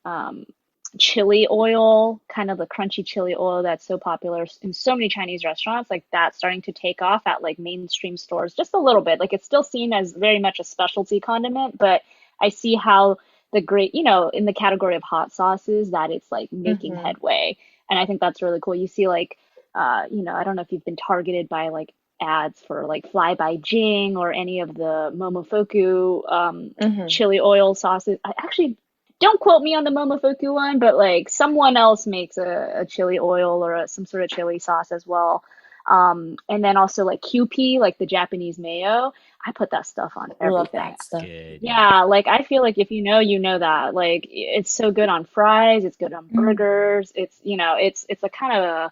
chili oil, kind of the crunchy chili oil that's so popular in so many Chinese restaurants, like that starting to take off at like mainstream stores just a little bit. Like it's still seen as very much a specialty condiment, but I see how the great, in the category of hot sauces that it's like making headway. And I think that's really cool. You see like, I don't know if you've been targeted by like ads for like Fly by Jing or any of the Momofuku chili oil sauces. I actually don't quote me on the Momofuku one, but like someone else makes a chili oil or some sort of chili sauce as well. And then also like QP, like the Japanese mayo. I put that stuff on everything. Love that stuff. Good. Yeah, like I feel like if you know that. Like it's so good on fries, it's good on burgers. It's it's a kind of a,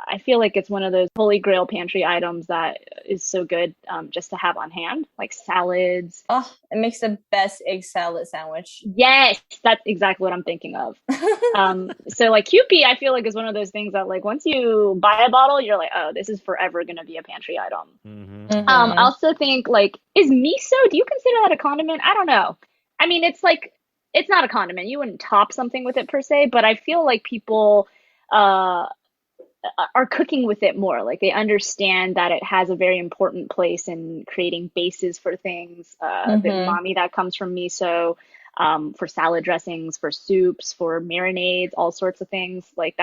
I feel like it's one of those holy grail pantry items that is so good just to have on hand, like salads. Oh, it makes the best egg salad sandwich. Yes, that's exactly what I'm thinking of. So like QP, I feel like is one of those things that like once you buy a bottle, you're like, oh, this is forever going to be a pantry item. I also think like, is miso, do you consider that a condiment? I don't know. I mean, it's like, it's not a condiment. You wouldn't top something with it per se, but I feel like people are cooking with it more. Like they understand that it has a very important place in creating bases for things. The umami that comes from miso, for salad dressings, for soups, for marinades, all sorts of things. Like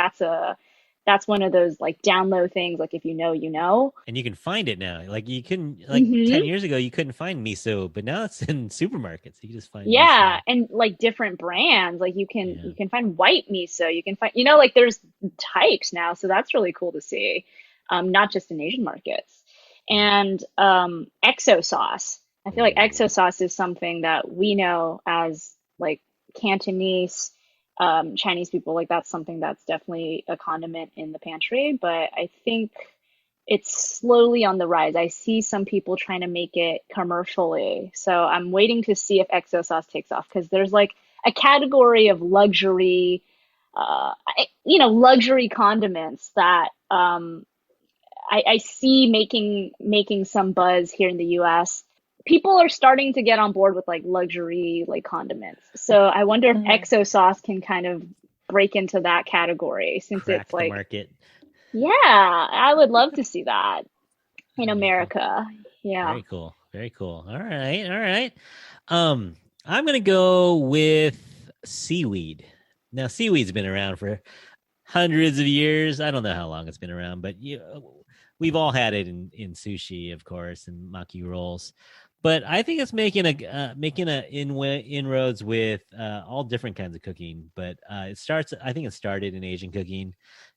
that's one of those like down low things. Like if you know, you know. And you can find it now. Like you couldn't, like 10 years ago, you couldn't find miso, but now it's in supermarkets. You can just find miso. Miso. And like different brands. Like you can find white miso. You can find, like there's types now. So that's really cool to see. Not just in Asian markets. And exo sauce. I feel like exo sauce is something that we know as like Cantonese Chinese people, like that's something that's definitely a condiment in the pantry, but I think it's slowly on the rise. I see some people trying to make it commercially, so I'm waiting to see if exo sauce takes off because there's like a category of luxury, luxury condiments that I see making some buzz here in the US. People are starting to get on board with like luxury like condiments. So I wonder if exo sauce can kind of break into that category since Crack it's like the market. Yeah, I would love to see that in America. Yeah. Very cool. Very cool. All right. I'm gonna go with seaweed. Now seaweed's been around for hundreds of years. I don't know how long it's been around, but we've all had it in sushi, of course, and maki rolls. But I think it's making inroads with all different kinds of cooking. But I think it started in Asian cooking,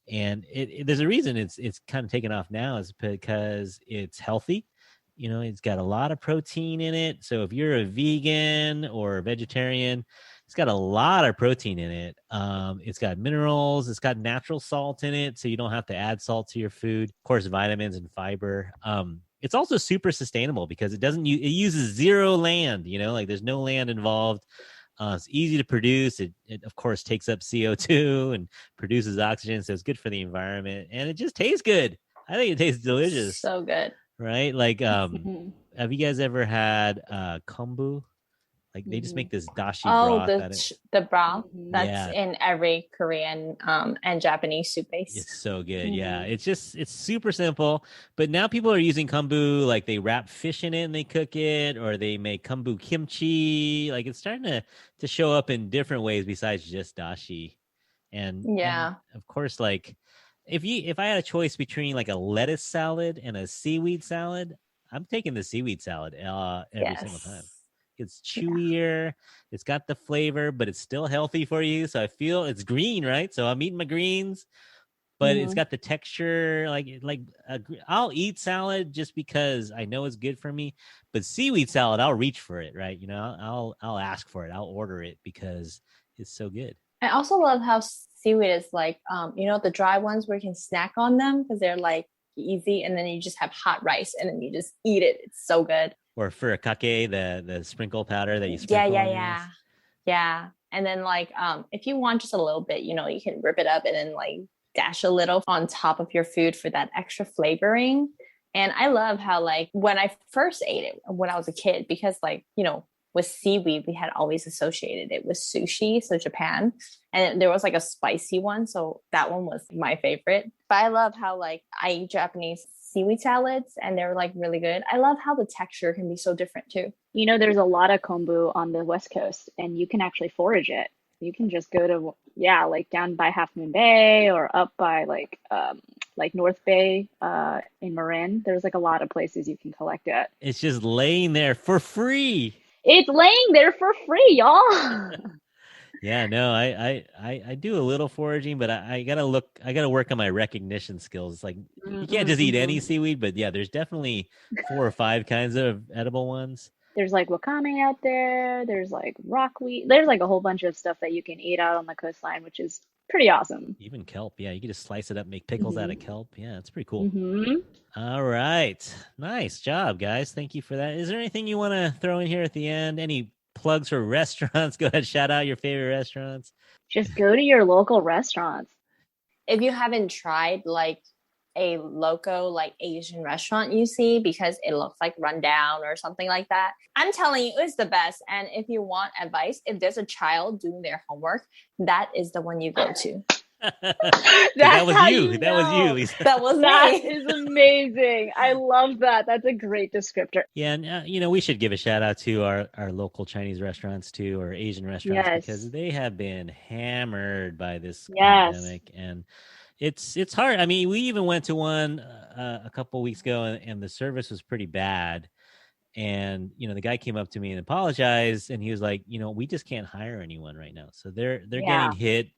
and there's a reason it's kind of taken off now is because it's healthy. It's got a lot of protein in it. So if you're a vegan or a vegetarian, It's got a lot of protein in it. It's got minerals. It's got natural salt in it, so you don't have to add salt to your food. Of course, vitamins and fiber. It's also super sustainable because it uses zero land. Like there's no land involved. It's easy to produce. It of course takes up CO2 and produces oxygen, so it's good for the environment, and it just tastes good. I think it tastes delicious. So good. Right? Like, have you guys ever had kombu? Like they just make this dashi broth. The broth that's Yeah. in every Korean and Japanese soup base. It's so good. Yeah. It's super simple. But now people are using kombu, like they wrap fish in it and they cook it, or they make kombu if Like it's starting to show up in different ways besides just dashi. And of course, like if I had a choice between like a lettuce salad and a seaweed salad, I'm taking the seaweed salad every single time. It's chewier. It's got the flavor, but it's still healthy for you. So I feel it's green, right? So I'm eating my greens, but it's got the texture. I'll eat salad just because I know it's good for me. But seaweed salad, I'll reach for it, right? I'll ask for it. I'll order it because it's so good. I also love how seaweed is like, the dry ones where you can snack on them because they're like easy, and then you just have hot rice and then you just eat it. It's so good. Or furikake, the sprinkle powder that you sprinkle. Yeah. And then like, if you want just a little bit, you can rip it up and then like dash a little on top of your food for that extra flavoring. And I love how like when I first ate it when I was a kid, because like, with seaweed, we had always associated it with sushi, so Japan. And there was like a spicy one, so that one was my favorite. But I love how like I eat Japanese seaweed salads and they're like really good. I love how the texture can be so different too. There's a lot of kombu on the West Coast, and you can actually forage it. You can just go to like down by Half Moon Bay or up by like North Bay in Marin. There's like a lot of places you can collect it. It's just laying there for free. It's laying there for free, y'all. Yeah, no, I do a little foraging, but I gotta work on my recognition skills. It's like you can't just eat any seaweed, but yeah, there's definitely 4 or 5 kinds of edible ones. There's like wakame out there. There's like rockweed. There's like a whole bunch of stuff that you can eat out on the coastline, which is pretty awesome. Even kelp, yeah, you can just slice it up, make pickles out of kelp. Yeah, it's pretty cool. Mm-hmm. All right, nice job, guys. Thank you for that. Is there anything you want to throw in here at the end? Any plugs for restaurants? Go ahead, shout out your favorite restaurants. Just go to your local restaurants. If you haven't tried like a local like Asian restaurant you see because it looks like rundown or something like that, I'm telling you, it's the best. And if you want advice, if there's a child doing their homework, that is the one you go to. That was you, Lisa. That was That me. is amazing. I love that. That's a great descriptor. Yeah, and we should give a shout out to our local Chinese restaurants too, or Asian restaurants, because they have been hammered by this pandemic, and it's hard. I mean, we even went to one a couple weeks ago, and the service was pretty bad. And the guy came up to me and apologized, and he was like, we just can't hire anyone right now, so they're getting hit.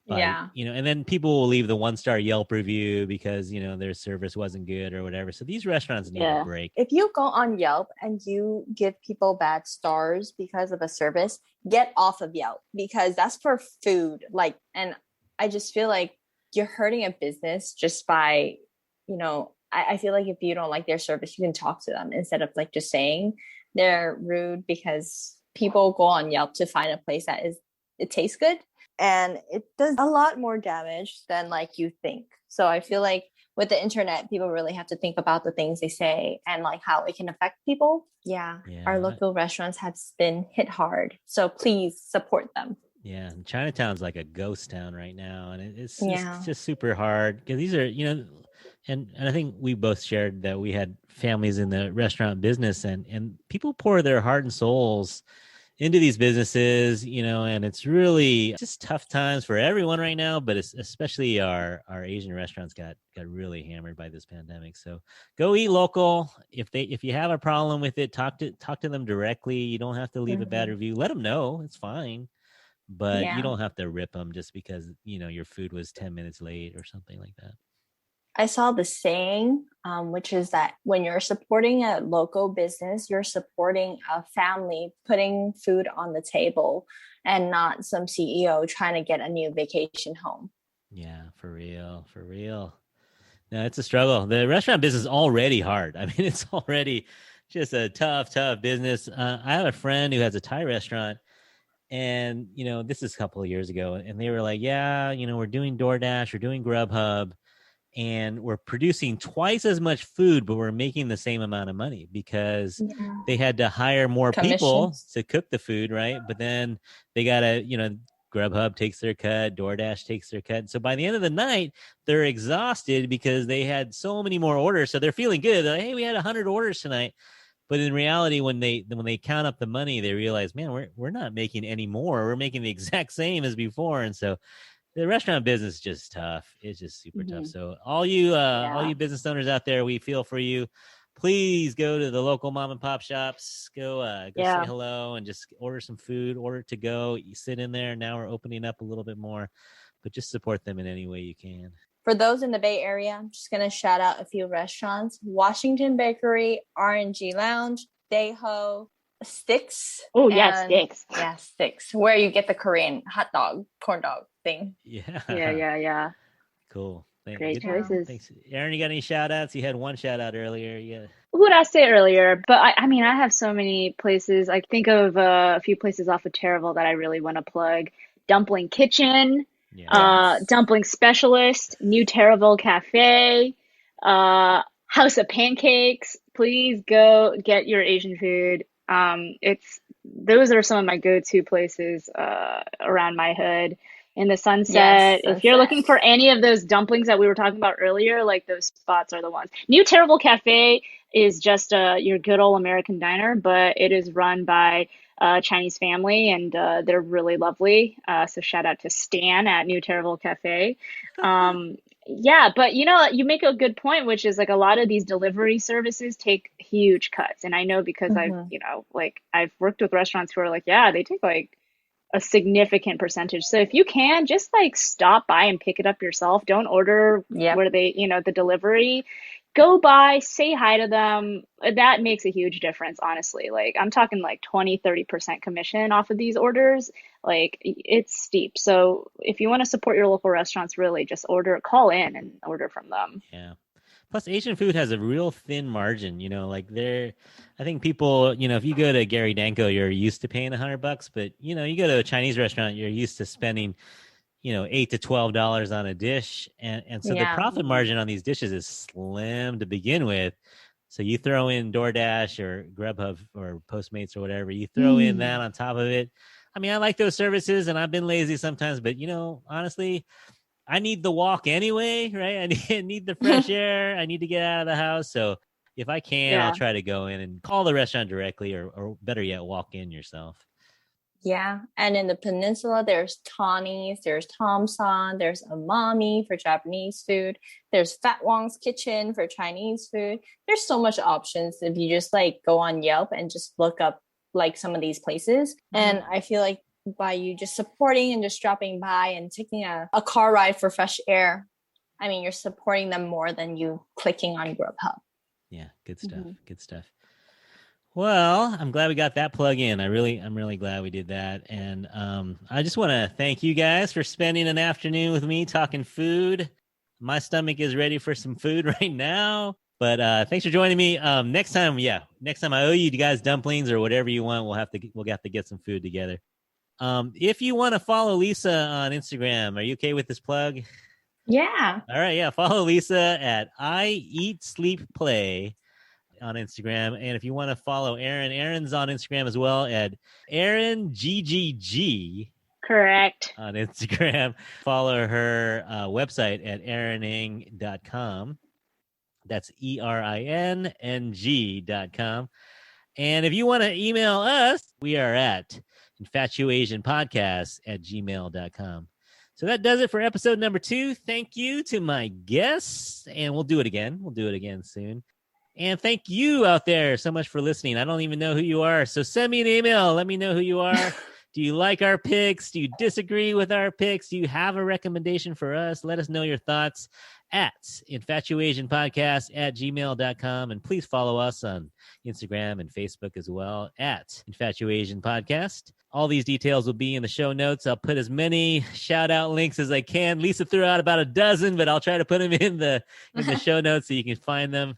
And then people will leave the 1-star Yelp review because, their service wasn't good or whatever. So these restaurants need a break. If you go on Yelp and you give people bad stars because of a service, get off of Yelp because that's for food. Like, and I just feel like you're hurting a business just by, I feel like if you don't like their service, you can talk to them instead of like just saying they're rude, because people go on Yelp to find a place that it tastes good. And it does a lot more damage than like you think. So I feel like with the internet, people really have to think about the things they say and like how it can affect people. Yeah. Our local restaurants have been hit hard. So please support them. Yeah. And Chinatown's like a ghost town right now. And it's just super hard because these are, and I think we both shared that we had families in the restaurant business, and people pour their heart and souls into these businesses, and it's really just tough times for everyone right now, but it's especially our Asian restaurants got really hammered by this pandemic. So go eat local. If you have a problem with it, talk to them directly. You don't have to leave a bad review. Let them know. It's fine. But you don't have to rip them just because, your food was 10 minutes late or something like that. I saw the saying, which is that when you're supporting a local business, you're supporting a family putting food on the table and not some CEO trying to get a new vacation home. Yeah, for real, for real. No, it's a struggle. The restaurant business is already hard. I mean, it's already just a tough business. I have a friend who has a Thai restaurant, and this is a couple of years ago, and they were like, "Yeah, we're doing DoorDash, we're doing Grubhub, and we're producing twice as much food, but we're making the same amount of money because they had to hire more people to cook the food, right? But then they gotta, Grubhub takes their cut, DoorDash takes their cut. So by the end of the night, they're exhausted because they had so many more orders. So they're feeling good. They're like, hey, we had 100 orders tonight. But in reality, when they count up the money, they realize, man, we're not making any more. We're making the exact same as before. And so the restaurant business is just tough. It's just super tough. So all you business owners out there, we feel for you. Please go to the local mom and pop shops. Go say hello and just order some food, order to go. You sit in there. Now we're opening up a little bit more, but just support them in any way you can. For those in the Bay Area, I'm just going to shout out a few restaurants: Washington Bakery, R&G Lounge, Daeho, Stix. Oh, yeah, Stix. Yeah, Stix, where you get the Korean hot dog, corn dog thing. Yeah. Cool. Great choices. Thanks. Aaron, you got any shout outs? You had one shout out earlier. Yeah. Who did I say earlier? But I mean, I have so many places. I think of a few places off of Taraval that I really want to plug. Dumpling Kitchen, Dumpling Specialist, New Taraval Cafe, House of Pancakes. Please go get your Asian food. Those are some of my go-to places around my hood. In the Sunset. If you're looking for any of those dumplings that we were talking about earlier, like those spots are the ones. New Taraval Cafe is just your good old American diner, but it is run by a Chinese family, and they're really lovely. So shout out to Stan at New Taraval Cafe. But you make a good point, which is like a lot of these delivery services take huge cuts. And I know because I've worked with restaurants who are like, they take like a significant percentage. So if you can, just like stop by and pick it up yourself. Don't order where they, the delivery. Go by, say hi to them. That makes a huge difference, honestly. Like I'm talking like 20-30% commission off of these orders. Like it's steep. So if you want to support your local restaurants, really just call in and order from them. Yeah. Plus, Asian food has a real thin margin, I think people, if you go to Gary Danko, you're used to paying $100, but, you go to a Chinese restaurant, you're used to spending, $8 to $12 on a dish. And so the profit margin on these dishes is slim to begin with. So you throw in DoorDash or Grubhub or Postmates or whatever, you throw in that on top of it. I mean, I like those services and I've been lazy sometimes, but, honestly, I need the walk anyway, right? I need the fresh air. I need to get out of the house. So if I can, I'll try to go in and call the restaurant directly or better yet, walk in yourself. Yeah. And in the peninsula, there's Tani's, there's Thompson, there's Amami for Japanese food. There's Fat Wong's Kitchen for Chinese food. There's so much options if you just like go on Yelp and just look up like some of these places. And I feel like by you just supporting and just dropping by and taking a car ride for fresh air, I mean, you're supporting them more than you clicking on Grubhub. Yeah, good stuff. Good stuff. Well, I'm glad we got that plug in. I'm really glad we did that. And I just want to thank you guys for spending an afternoon with me talking food. My stomach is ready for some food right now. But thanks for joining me. Next time I owe you guys dumplings or whatever you want. We'll have to get some food together. If you want to follow Lisa on Instagram, are you okay with this plug? Yeah. All right. Yeah. Follow Lisa at I Eat Sleep Play on Instagram. And if you want to follow Aaron's on Instagram as well at Aaron GGG. Correct. On Instagram. Follow her website at aaroning.com. That's ERINNG.com. And if you want to email us, we are at InfatuAsianPodcast@gmail.com. So that does it for episode number 2. Thank you to my guests, and we'll do it again. We'll do it again soon. And thank you out there so much for listening. I don't even know who you are, so send me an email. Let me know who you are. Do you like our picks? Do you disagree with our picks? Do you have a recommendation for us? Let us know your thoughts at InfatuAsianPodcast@gmail.com. And please follow us on Instagram and Facebook as well at InfatuAsian Podcast. All these details will be in the show notes. I'll put as many shout out links as I can. Lisa threw out about a dozen, but I'll try to put them in the show notes so you can find them.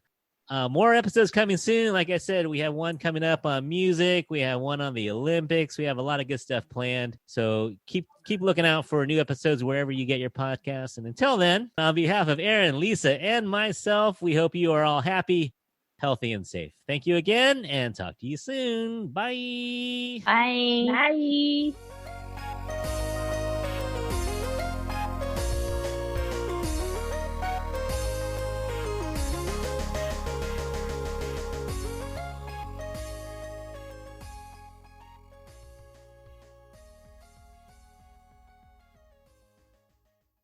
More episodes coming soon. Like I said, we have one coming up on music. We have one on the Olympics. We have a lot of good stuff planned. So keep looking out for new episodes wherever you get your podcasts. And until then, on behalf of Aaron, Lisa, and myself, we hope you are all happy, healthy, and safe. Thank you again, and talk to you soon. Bye. Bye. Bye.